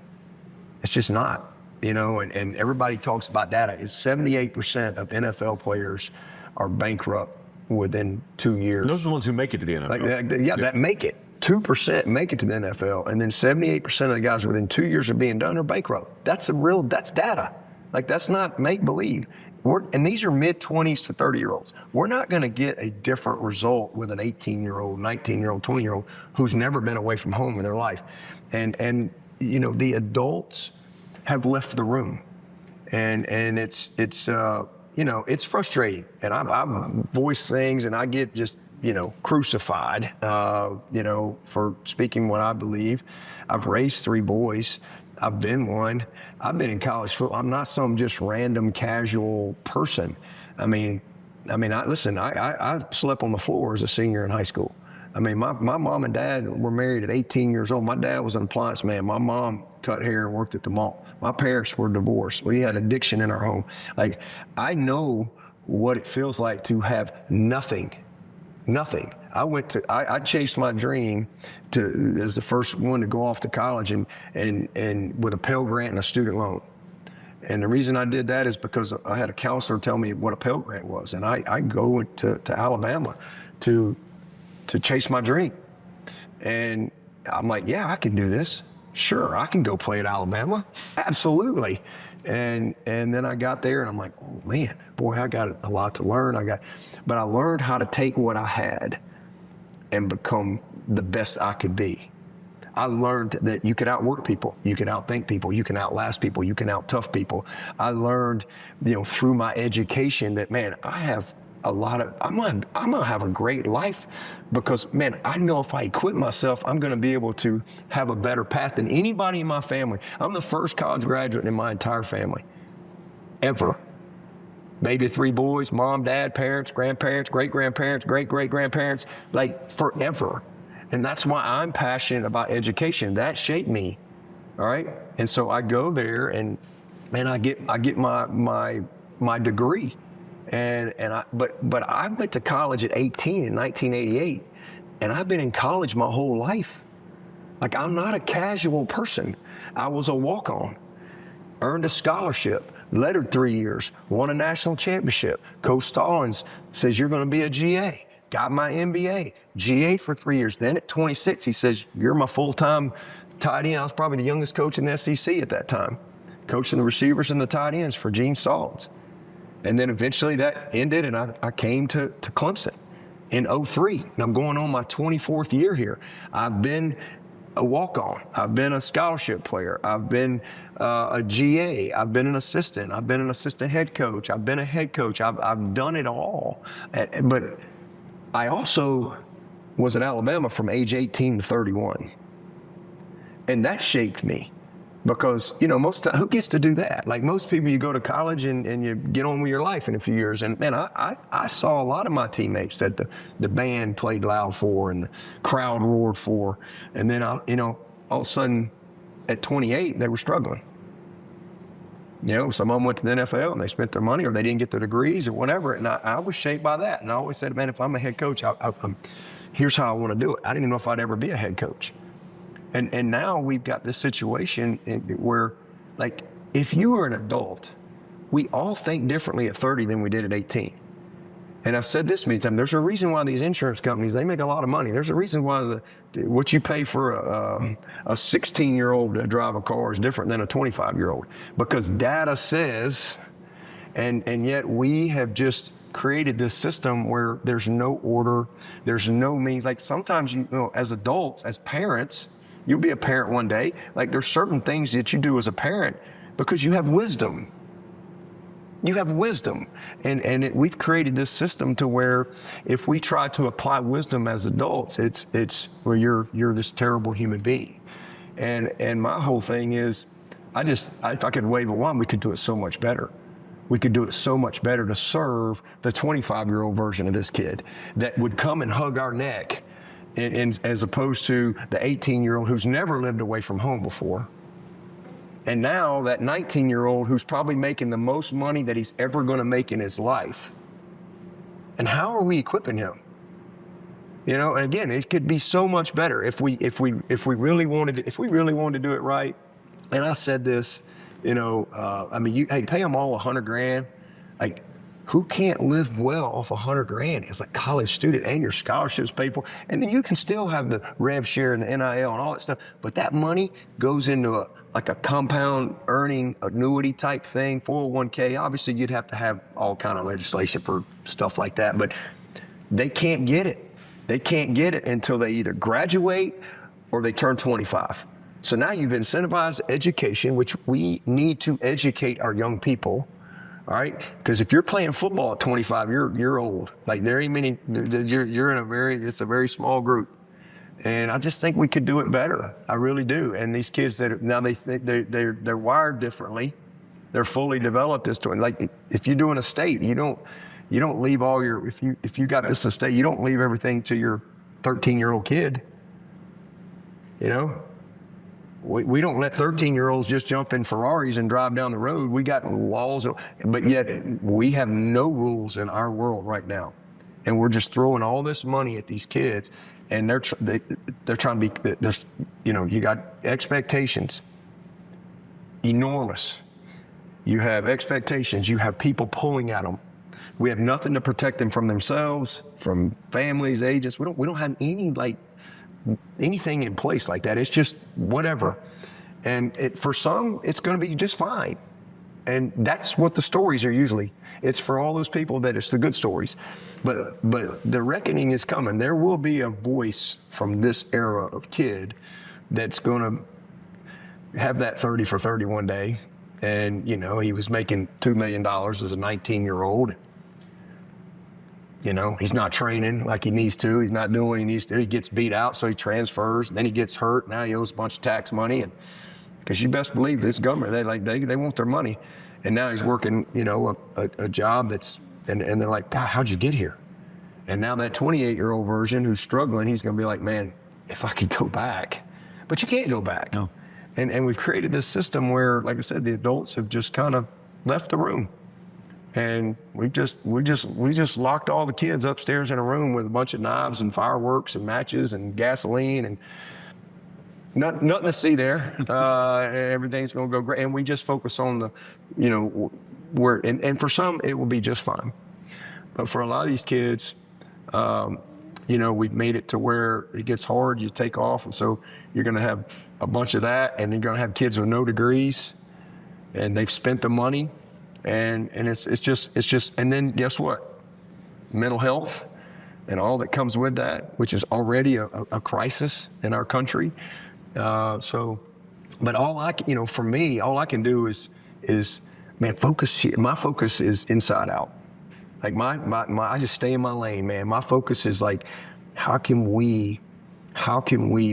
It's just not, and everybody talks about data. It's 78% of NFL players are bankrupt within 2 years. Those are the ones who make it to the NFL. That make it. 2% make it to the NFL, and then 78% of the guys within 2 years of being done are bankrupt. That's data. That's not make-believe. And these are mid-20s to 30-year-olds. We're not going to get a different result with an 18-year-old, 19-year-old, 20-year-old who's never been away from home in their life. And the adults have left the room. And it's frustrating. And I voice things, and I get just crucified, for speaking what I believe. I've raised 3 boys. I've been one. I've been in college football. I'm not some just random casual person. I slept on the floor as a senior in high school. My mom and dad were married at 18 years old. My dad was an appliance man. My mom cut hair and worked at the mall. My parents were divorced. We had addiction in our home. I know what it feels like to have nothing. Nothing. I chased my dream as the first one to go off to college and with a Pell Grant and a student loan. And the reason I did that is because I had a counselor tell me what a Pell Grant was. And I go to Alabama to chase my dream. And I'm like, yeah, I can do this. Sure, I can go play at Alabama. Absolutely. And then I got there and I'm like, oh man, boy, I got a lot to learn. But I learned how to take what I had and become the best I could be. I learned that you can outwork people, you can outthink people, you can outlast people, you can out-tough people. I learned, through my education that, man, I have I'm gonna have a great life because, man, I know if I equip myself, I'm gonna be able to have a better path than anybody in my family. I'm the first college graduate in my entire family, ever. Maybe 3 boys, mom, dad, parents, grandparents, great-grandparents, great-great-grandparents, forever. And that's why I'm passionate about education. That shaped me, all right? And so I go there and, man, I get my degree. But I went to college at 18 in 1988, and I've been in college my whole life. I'm not a casual person. I was a walk-on, earned a scholarship, lettered 3 years, won a national championship. Coach Stallings says, you're going to be a GA. Got my MBA, GA for 3 years. Then at 26, he says, you're my full-time tight end. I was probably the youngest coach in the SEC at that time. coaching the receivers and the tight ends for Gene Stallings. And then eventually that ended, and I came to Clemson in 03, and I'm going on my 24th year here. I've been a walk-on. I've been a scholarship player. I've been a GA. I've been an assistant. I've been an assistant head coach. I've been a head coach. I've done it all. But I also was at Alabama from age 18 to 31. And that shaped me. Because, you know, who gets to do that? Like most people, you go to college and you get on with your life in a few years. And, man, I saw a lot of my teammates that the band played loud for and the crowd roared for. And then, all of a sudden, at 28, they were struggling. You know, some of them went to the NFL and they spent their money or they didn't get their degrees or whatever. And I was shaped by that. And I always said, man, if I'm a head coach, here's how I want to do it. I didn't even know if I'd ever be a head coach. And now we've got this situation where, like, if you were an adult, we all think differently at 30 than we did at 18. And I've said this many times, there's a reason why these insurance companies, they make a lot of money. There's a reason why what you pay for a 16-year-old to drive a car is different than a 25-year-old. Because data says, and yet we have just created this system where there's no order, there's no means. Like sometimes, as adults, as parents, you'll be a parent one day. Like there's certain things that you do as a parent because you have wisdom. You have wisdom. And we've created this system to where if we try to apply wisdom as adults, it's where you're this terrible human being. And my whole thing is, if I could wave a wand, we could do it so much better. We could do it so much better to serve the 25-year-old version of this kid that would come and hug our neck. And as opposed to the 18-year-old who's never lived away from home before. And now that 19-year-old who's probably making the most money that he's ever going to make in his life. And how are we equipping him? And again, it could be so much better if we really wanted to do it right. And I said this, pay them all $100,000. Like, who can't live well off $100,000 as a college student and your scholarships paid for? And then you can still have the rev share and the NIL and all that stuff, but that money goes into a compound earning annuity type thing, 401k. Obviously, you'd have to have all kind of legislation for stuff like that, but they can't get it. They can't get it until they either graduate or they turn 25. So now you've incentivized education, which we need to educate our young people. All right, because if you're playing football at 25, you're old. Like there ain't many. You're in it's a very small group, and I just think we could do it better. I really do. And these kids that now they're wired differently. They're fully developed as to like if you do an estate, you don't leave all your if you got this estate, you don't leave everything to your 13-year-old kid. We don't let 13-year-olds just jump in Ferraris and drive down the road. We got laws, but yet we have no rules in our world right now. And we're just throwing all this money at these kids, and they're trying to be, you got expectations, enormous. You have expectations. You have people pulling at them. We have nothing to protect them from themselves, from families, agents. We don't have anything in place like that. It's just whatever. And for some, it's going to be just fine. And that's what the stories are usually. It's for all those people that it's the good stories. But the reckoning is coming. There will be a voice from this era of kid that's going to have that 30 for 30 one day. And, he was making $2 million as a 19-year-old. He's not training like he needs to. He's not doing what he needs to. He gets beat out, so he transfers. Then he gets hurt. Now he owes a bunch of tax money, and because you best believe this government, they want their money. And now he's working, a job that's, and they're like, God, how'd you get here? And now that 28-year-old version who's struggling, he's going to be like, man, if I could go back, but you can't go back. No. And we've created this system where, like I said, the adults have just kind of left the room. And we just locked all the kids upstairs in a room with a bunch of knives and fireworks and matches and gasoline and nothing to see there. Everything's going to go great. And we just focus on the, where, and for some, it will be just fine. But for a lot of these kids, we've made it to where it gets hard, you take off. And so you're going to have a bunch of that, and you're going to have kids with no degrees. and they've spent the money, and it's just, and then guess what? Mental health and all that comes with that, which is already a crisis in our country. But for me, all I can do is man, focus here. My focus is inside out. Like I just stay in my lane, man. My focus is like, how can we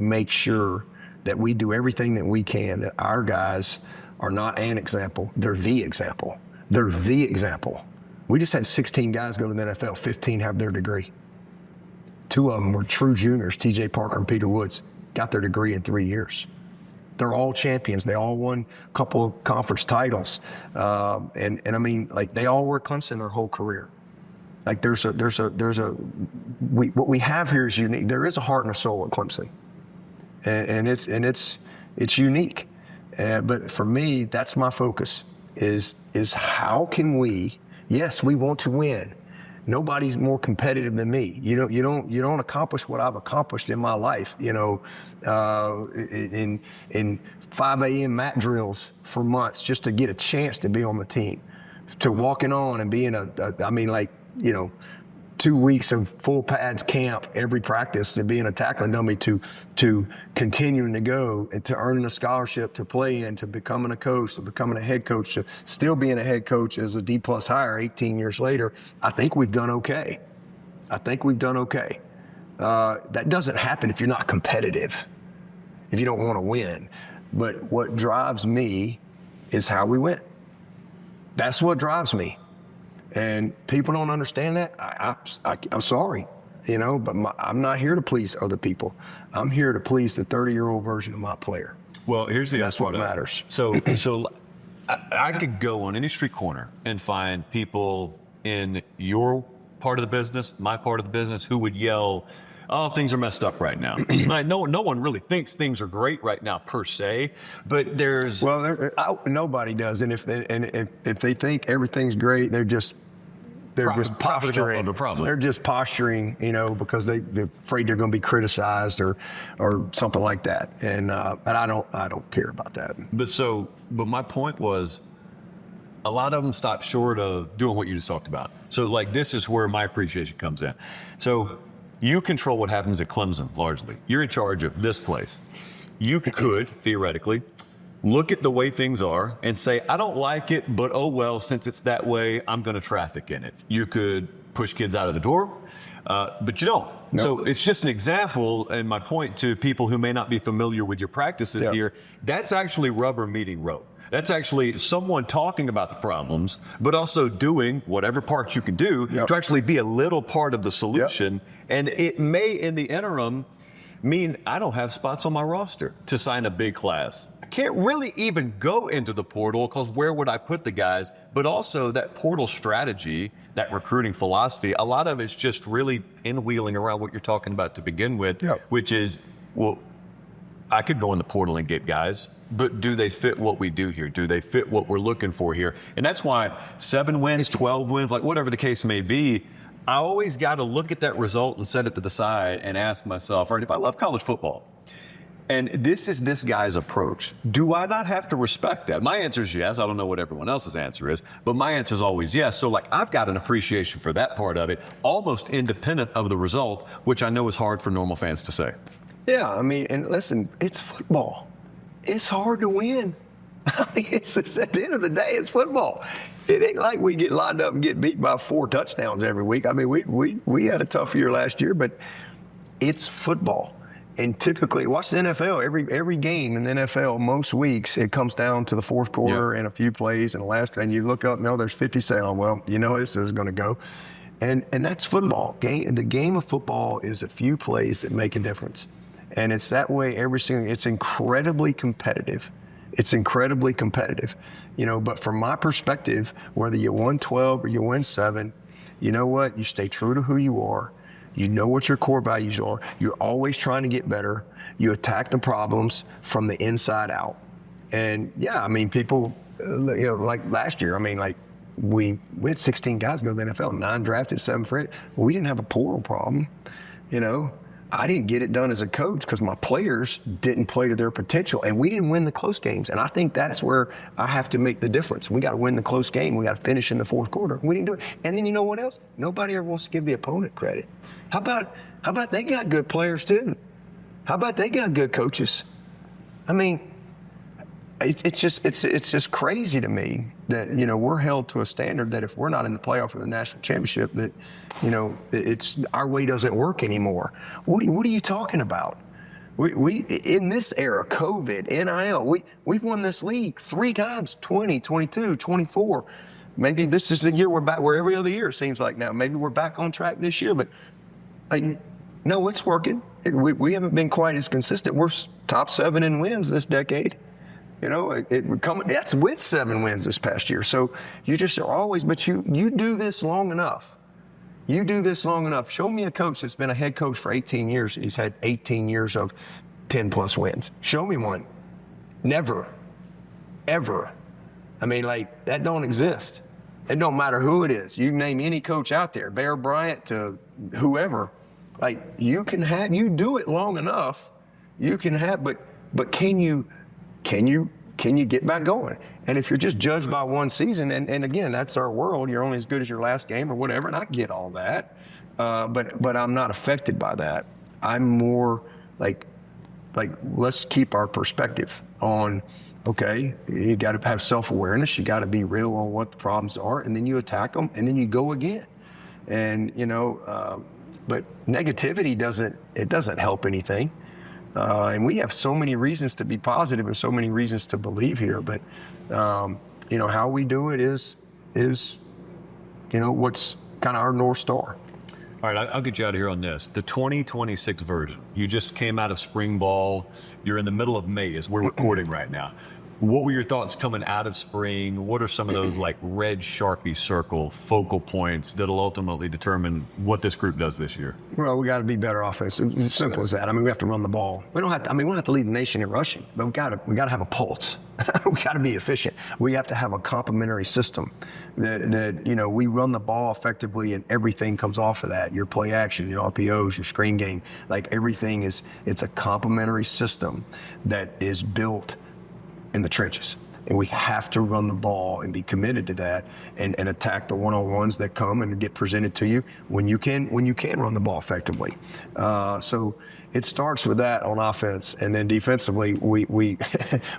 make sure that we do everything that we can, that our guys are not an example, they're the example. They're the example. We just had 16 guys go to the NFL, 15 have their degree. 2 of them were true juniors, TJ Parker and Peter Woods, got their degree in 3 years. They're all champions. They all won a couple of conference titles. And I mean, like, they all were at Clemson their whole career. Like, what we have here is unique. There is a heart and a soul at Clemson. And it's unique. But for me, that's my focus is how can we, yes, we want to win. Nobody's more competitive than me. You don't accomplish what I've accomplished in my life. In 5 a.m. mat drills for months just to get a chance to be on the team, to walking on and being 2 weeks of full pads camp every practice, to being a tackling dummy, to continuing to go and to earning a scholarship to play in, to becoming a coach, to becoming a head coach, to still being a head coach as a D+ hire 18 years later. I think we've done okay. That doesn't happen if you're not competitive, if you don't want to win. But what drives me is how we win. That's what drives me. And people don't understand that. I'm sorry, but I'm not here to please other people. I'm here to please the 30-year-old version of my player. Well, here's the that's what matters. So I could go on any street corner and find people in your part of the business, my part of the business, who would yell, "Oh, things are messed up right now." Like, no one really thinks things are great right now per se, but there's nobody does. And if they think everything's great, they're just posturing. They're just posturing, because they're afraid they're going to be criticized or something like that. And but I don't care about that. But my point was, a lot of them stop short of doing what you just talked about. So, like, this is where my appreciation comes in. So, you control what happens at Clemson largely. You're in charge of this place. You could, theoretically, look at the way things are and say, I don't like it, but oh well, since it's that way, I'm going to traffic in it. You could push kids out of the door, but you don't. Nope. So it's just an example, and my point to people who may not be familiar with your practices here, that's actually rubber meeting road. That's actually someone talking about the problems, but also doing whatever parts you can do to actually be a little part of the solution. And it may, in the interim, mean I don't have spots on my roster to sign a big class. I can't really even go into the portal because where would I put the guys? But also that portal strategy, that recruiting philosophy, a lot of it's just really pinwheeling around what you're talking about to begin with, which is, well, I could go in the portal and get guys, but do they fit what we do here? Do they fit what we're looking for here? And that's why 7 wins, 12 wins, like whatever the case may be, I always got to look at that result and set it to the side and ask myself, all right, if I love college football, and this is this guy's approach, do I not have to respect that? My answer is yes. I don't know what everyone else's answer is, but my answer is always yes. So, like, I've got an appreciation for that part of it, almost independent of the result, which I know is hard for normal fans to say. Yeah, I mean, and listen, it's football. It's hard to win. It's at the end of the day, it's football. It ain't like we get lined up and get beat by 4 touchdowns every week. I mean, we had a tough year last year, but it's football. And typically, watch the NFL. Every game in the NFL, most weeks, it comes down to the fourth quarter and a few plays and the last. And you look up, there's 50 saying, well, this is going to go. And that's football. The game of football is a few plays that make a difference. And it's that way it's incredibly competitive. But from my perspective, whether you won 12 or you win 7, you know what? You stay true to who you are. You know what your core values are. You're always trying to get better. You attack the problems from the inside out. And people, like last year, we had 16 guys go to the NFL, 9 drafted, 7 free. Well, we didn't have a portal problem, I didn't get it done as a coach because my players didn't play to their potential, and we didn't win the close games. And I think that's where I have to make the difference. We got to win the close game. We got to finish in the fourth quarter. We didn't do it. And then you know what else? Nobody ever wants to give the opponent credit. How about they got good players too? How about they got good coaches? I mean, it's just crazy to me that, you know, we're held to a standard that if we're not in the playoff or the national championship, that, you know, it's our way doesn't work anymore. What are you talking about? We in this era, COVID, NIL, we've won this league 3 times, 20, 22, 24. Maybe this is the year we're back, where every other year it seems like now. Maybe we're back on track this year, but no, it's working. We haven't been quite as consistent. We're top 7 in wins this decade. You know, that's with 7 wins this past year. So you just are always, but you do this long enough. You do this long enough. Show me a coach that's been a head coach for 18 years. He's had 18 years of 10-plus wins. Show me one. Never. Ever. I mean, like, that don't exist. It don't matter who it is. You name any coach out there, Bear Bryant to whoever. Like, you do it long enough, you can have, but can you get back going? And if you're just judged by one season, and again, that's our world, you're only as good as your last game or whatever, and I get all that, but I'm not affected by that. I'm more like let's keep our perspective on, okay, you got to have self-awareness, you got to be real on what the problems are, and then you attack them, and then you go again. And, you know, but negativity doesn't help anything. And we have so many reasons to be positive and so many reasons to believe here. But, you know, how we do it is, you know, what's kind of our North Star. All right, I'll get you out of here on this. The 2026 version. You just came out of spring ball. You're in the middle of May as we're recording right now. What were your thoughts coming out of spring? What are some of those like red Sharpie circle focal points that'll ultimately determine what this group does this year? Well, we got to be better offense. It's as simple as that. I mean, we have to run the ball. We don't have to. I mean, we don't have to lead the nation in rushing, but we got to have a pulse. We got to be efficient. We have to have a complementary system that you know, we run the ball effectively, and everything comes off of that. Your play action, your RPOs, your screen game, like everything is. It's a complementary system that is built in the trenches, and we have to run the ball and be committed to that, and attack the one-on-ones that come and get presented to you when you can run the ball effectively. So it starts with that on offense, and then defensively we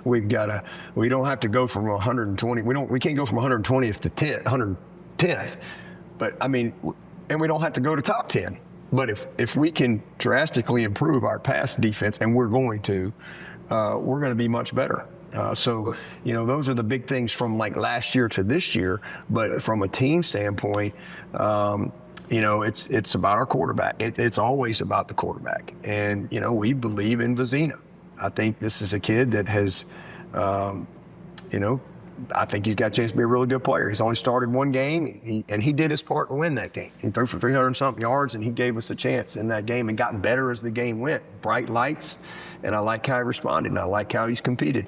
don't have to go from 120. We can't go from 120th to 110th, but I mean, and we don't have to go to top 10. But if we can drastically improve our pass defense, and we're going to be much better. So, you know, those are the big things from like last year to this year. But from a team standpoint, you know, it's about our quarterback. It's always about the quarterback. And, you know, we believe in Vizina. I think this is a kid that has, you know, I think he's got a chance to be a really good player. He's only started one game, and he did his part to win that game. He threw for 300-something yards, and he gave us a chance in that game and got better as the game went. Bright lights, and I like how he responded, and I like how he's competed.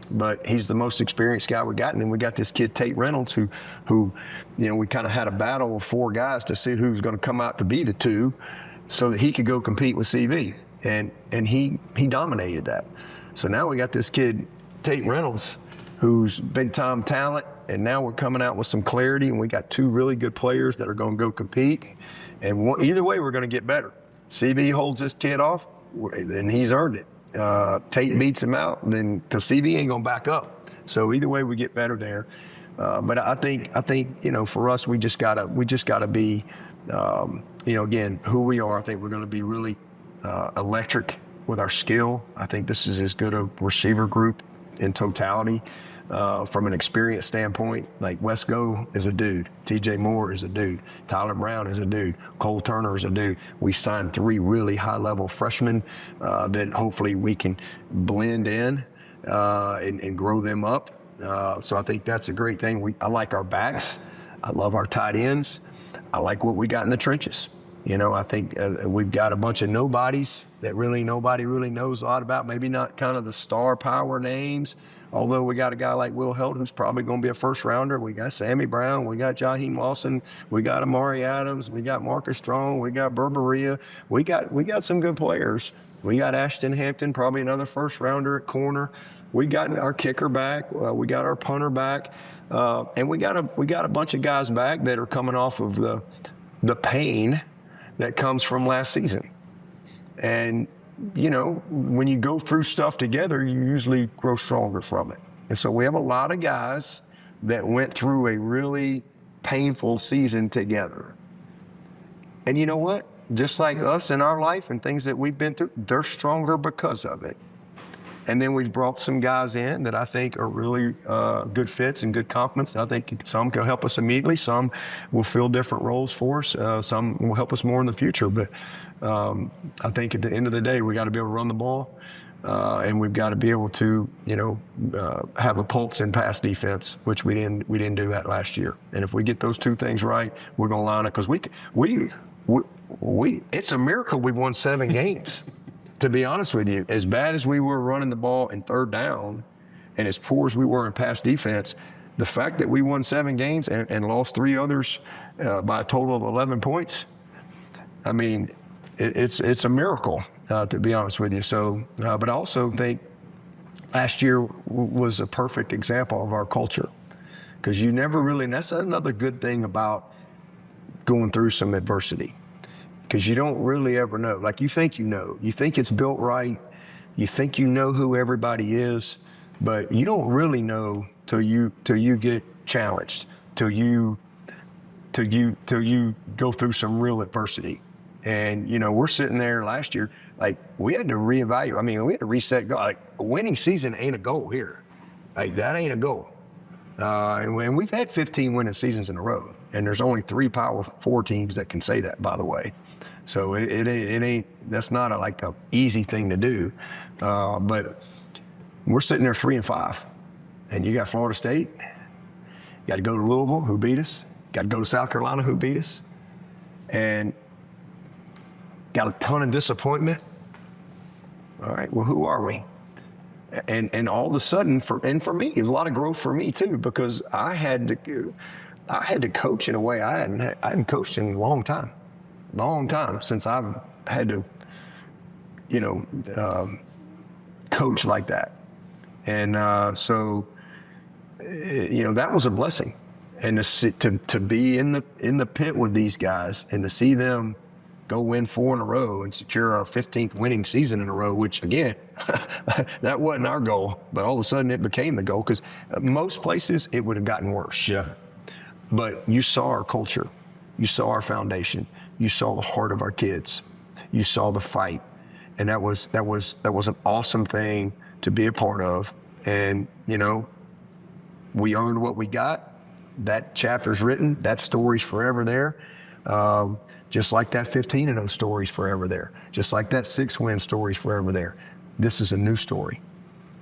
But he's the most experienced guy we got. And then we got this kid, Tate Reynolds, who you know, we kind of had a battle of 4 guys to see who's going to come out to be the 2 so that he could go compete with CV. And he dominated that. So now we got this kid, Tate Reynolds, who's big-time talent, and now we're coming out with some clarity, and we got 2 really good players that are going to go compete. And either way, we're going to get better. CV holds this kid off, then he's earned it. Tate beats him out, then because CV ain't gonna back up. So either way, we get better there. But I think you know, for us, we just gotta be you know, again, who we are. I think we're gonna be really electric with our skill. I think this is as good a receiver group in totality. From an experience standpoint, like Wesco is a dude, TJ Moore is a dude, Tyler Brown is a dude, Cole Turner is a dude. We signed 3 really high-level freshmen that hopefully we can blend in and grow them up. So I think that's a great thing. I like our backs. I love our tight ends. I like what we got in the trenches. You know, I think we've got a bunch of nobodies that really nobody really knows a lot about. Maybe not kind of the star power names, although we got a guy like Will Held who's probably going to be a first rounder. We got Sammy Brown, we got Jaheim Lawson, we got Amari Adams, we got Marcus Strong, we got Berberia. We got some good players. We got Ashton Hampton, probably another first rounder at corner. We got our kicker back. We got our punter back, and we got a bunch of guys back that are coming off of the pain that comes from last season. And you know, when you go through stuff together, you usually grow stronger from it. And so we have a lot of guys that went through a really painful season together. And you know what? Just like us in our life and things that we've been through, they're stronger because of it. And then we've brought some guys in that I think are really good fits and good compliments. I think some can help us immediately. Some will fill different roles for us. Some will help us more in the future. But I think at the end of the day, we got to be able to run the ball. And we've got to be able to, you know, have a pulse in pass defense, which we didn't do that last year. And if we get those two things right, we're going to line up. Because it's a miracle we've won 7 games. To be honest with you, as bad as we were running the ball in third down and as poor as we were in pass defense, the fact that we won 7 games and lost 3 others by a total of 11 points, I mean, it's a miracle, to be honest with you. So, but I also think last year was a perfect example of our culture, because you never really, and that's another good thing about going through some adversity. Because you don't really ever know. Like, you think you know. You think it's built right. You think you know who everybody is, but you don't really know till you get challenged, till you go through some real adversity. And you know, we're sitting there last year, like, we had to reevaluate. I mean, we had to reset. Like, a winning season ain't a goal here. Like, that ain't a goal. And we've had 15 winning seasons in a row, and there's only 3 Power 4 teams that can say that, by the way. So it ain't. That's not like a easy thing to do. But we're sitting there 3-5, and you got Florida State. You got to go to Louisville, who beat us. Got to go to South Carolina, who beat us, and got a ton of disappointment. All right, well, who are we? And all of a sudden, for me, it was a lot of growth for me too, because I had to coach in a way I hadn't coached in a long time since I've had to, you know, coach like that. And so, you know, that was a blessing. And to be in the pit with these guys and to see them go win 4 in a row and secure our 15th winning season in a row, which, again, that wasn't our goal, but all of a sudden it became the goal, because most places it would have gotten worse. Yeah. But you saw our culture. You saw our foundation. You saw the heart of our kids. You saw the fight. And that was an awesome thing to be a part of. And, you know, we earned what we got. That chapter's written. That story's forever there. Just like that 15-0 story's forever there. Just like that 6-win story's forever there. This is a new story.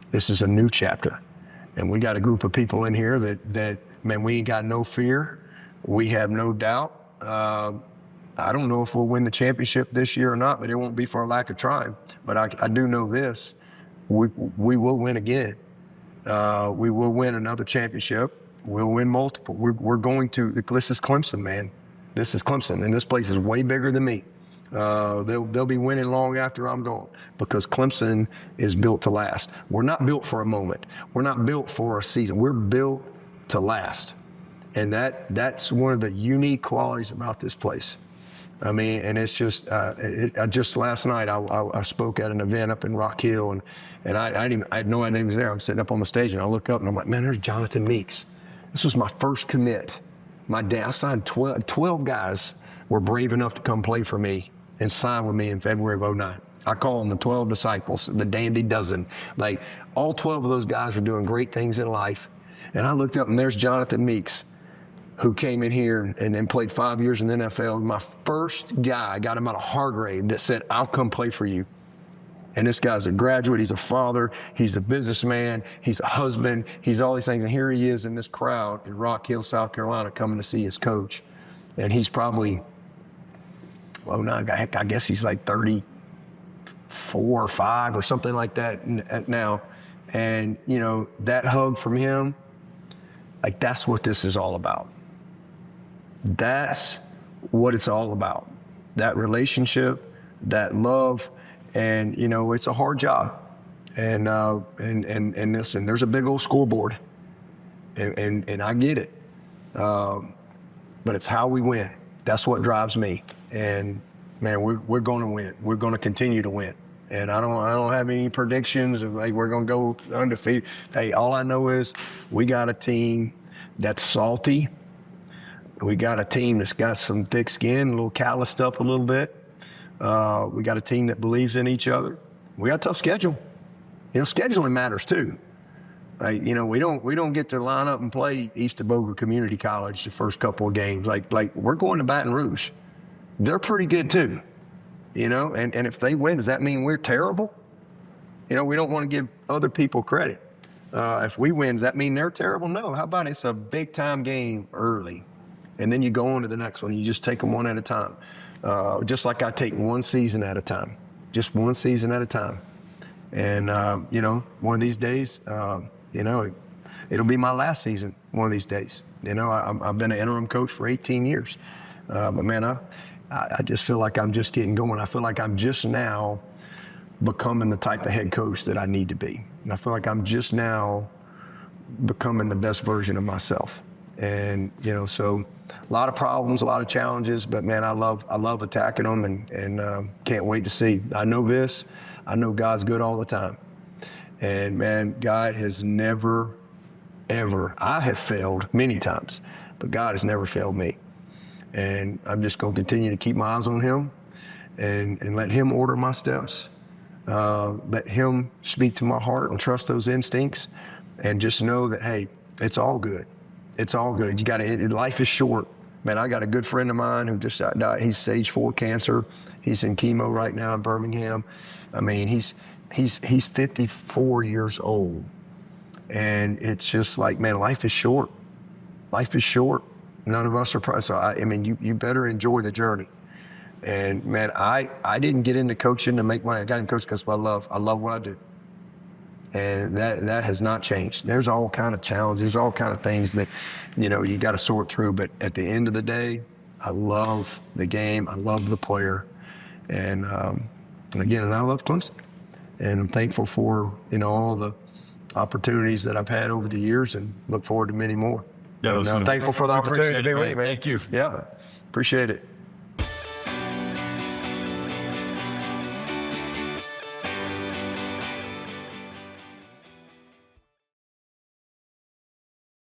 This is a new chapter. And we got a group of people in here that man, we ain't got no fear. We have no doubt. I don't know if we'll win the championship this year or not, but it won't be for a lack of trying. But I do know this. We will win again. We will win another championship. We'll win multiple. We're going to. This is Clemson, man. This is Clemson, and this place is way bigger than me. They'll be winning long after I'm gone, because Clemson is built to last. We're not built for a moment. We're not built for a season. We're built to last, and that's one of the unique qualities about this place. I mean, and it's just just last night I spoke at an event up in Rock Hill, and I had no idea he was there. I'm sitting up on the stage, and I look up, and I'm like, man, there's Jonathan Meeks. This was my first commit. My dad, I signed 12 guys were brave enough to come play for me and sign with me in February of 2009. I call them the 12 disciples, the dandy dozen. Like, all 12 of those guys were doing great things in life. And I looked up, and there's Jonathan Meeks, who came in here and then played 5 years in the NFL. My first guy, I got him out of Hargrave, that said, I'll come play for you. And this guy's a graduate, he's a father, he's a businessman, he's a husband, he's all these things. And here he is in this crowd in Rock Hill, South Carolina, coming to see his coach. And he's probably, well, no, I guess he's like 30, 4 or 5 or something like that now. And, you know, that hug from him, like, that's what this is all about. That's what it's all about. That relationship, that love, and, you know, it's a hard job. And listen, there's a big old scoreboard, and I get it. But it's how we win. That's what drives me. And man, we're going to win. We're going to continue to win. And I don't have any predictions of like we're going to go undefeated. Hey, all I know is we got a team that's salty. We got a team that's got some thick skin, a little calloused up a little bit. We got a team that believes in each other. We got a tough schedule. You know, scheduling matters too. Like, you know, we don't get to line up and play East Tioga Community College the first couple of games. Like we're going to Baton Rouge. They're pretty good too. You know, and if they win, does that mean we're terrible? You know, we don't want to give other people credit. If we win, does that mean they're terrible? No. How about it's a big time game early, and then you go on to the next one. You just take them one at a time. Just like I take one season at a time. Just one season at a time. And, you know, one of these days, you know, it'll be my last season one of these days. You know, I've been an interim coach for 18 years. But, man, I just feel like I'm just getting going. I feel like I'm just now becoming the type of head coach that I need to be. And I feel like I'm just now becoming the best version of myself. And, you know, so a lot of problems, a lot of challenges, but, man, I love attacking them and can't wait to see. I know this. I know God's good all the time. And, man, God has never, ever, I have failed many times, but God has never failed me. And I'm just going to continue to keep my eyes on him and let him order my steps. Let him speak to my heart and trust those instincts and just know that, hey, it's all good. It's all good. You got to, life is short. Man, I got a good friend of mine who just died. He's stage 4 cancer. He's in chemo right now in Birmingham. I mean, he's 54 years old. And it's just like, man, life is short. Life is short. None of us are, so I mean, you better enjoy the journey. And man, I didn't get into coaching to make money. I got into coaching because I love what I do. And that has not changed. There's all kind of challenges, all kind of things that, you know, you got to sort through. But at the end of the day, I love the game. I love the player. And again, I love Clemson. And I'm thankful for, you know, all the opportunities that I've had over the years and look forward to many more. Yeah, and I'm thankful for the opportunity to be with you, man. Thank you. Yeah, appreciate it.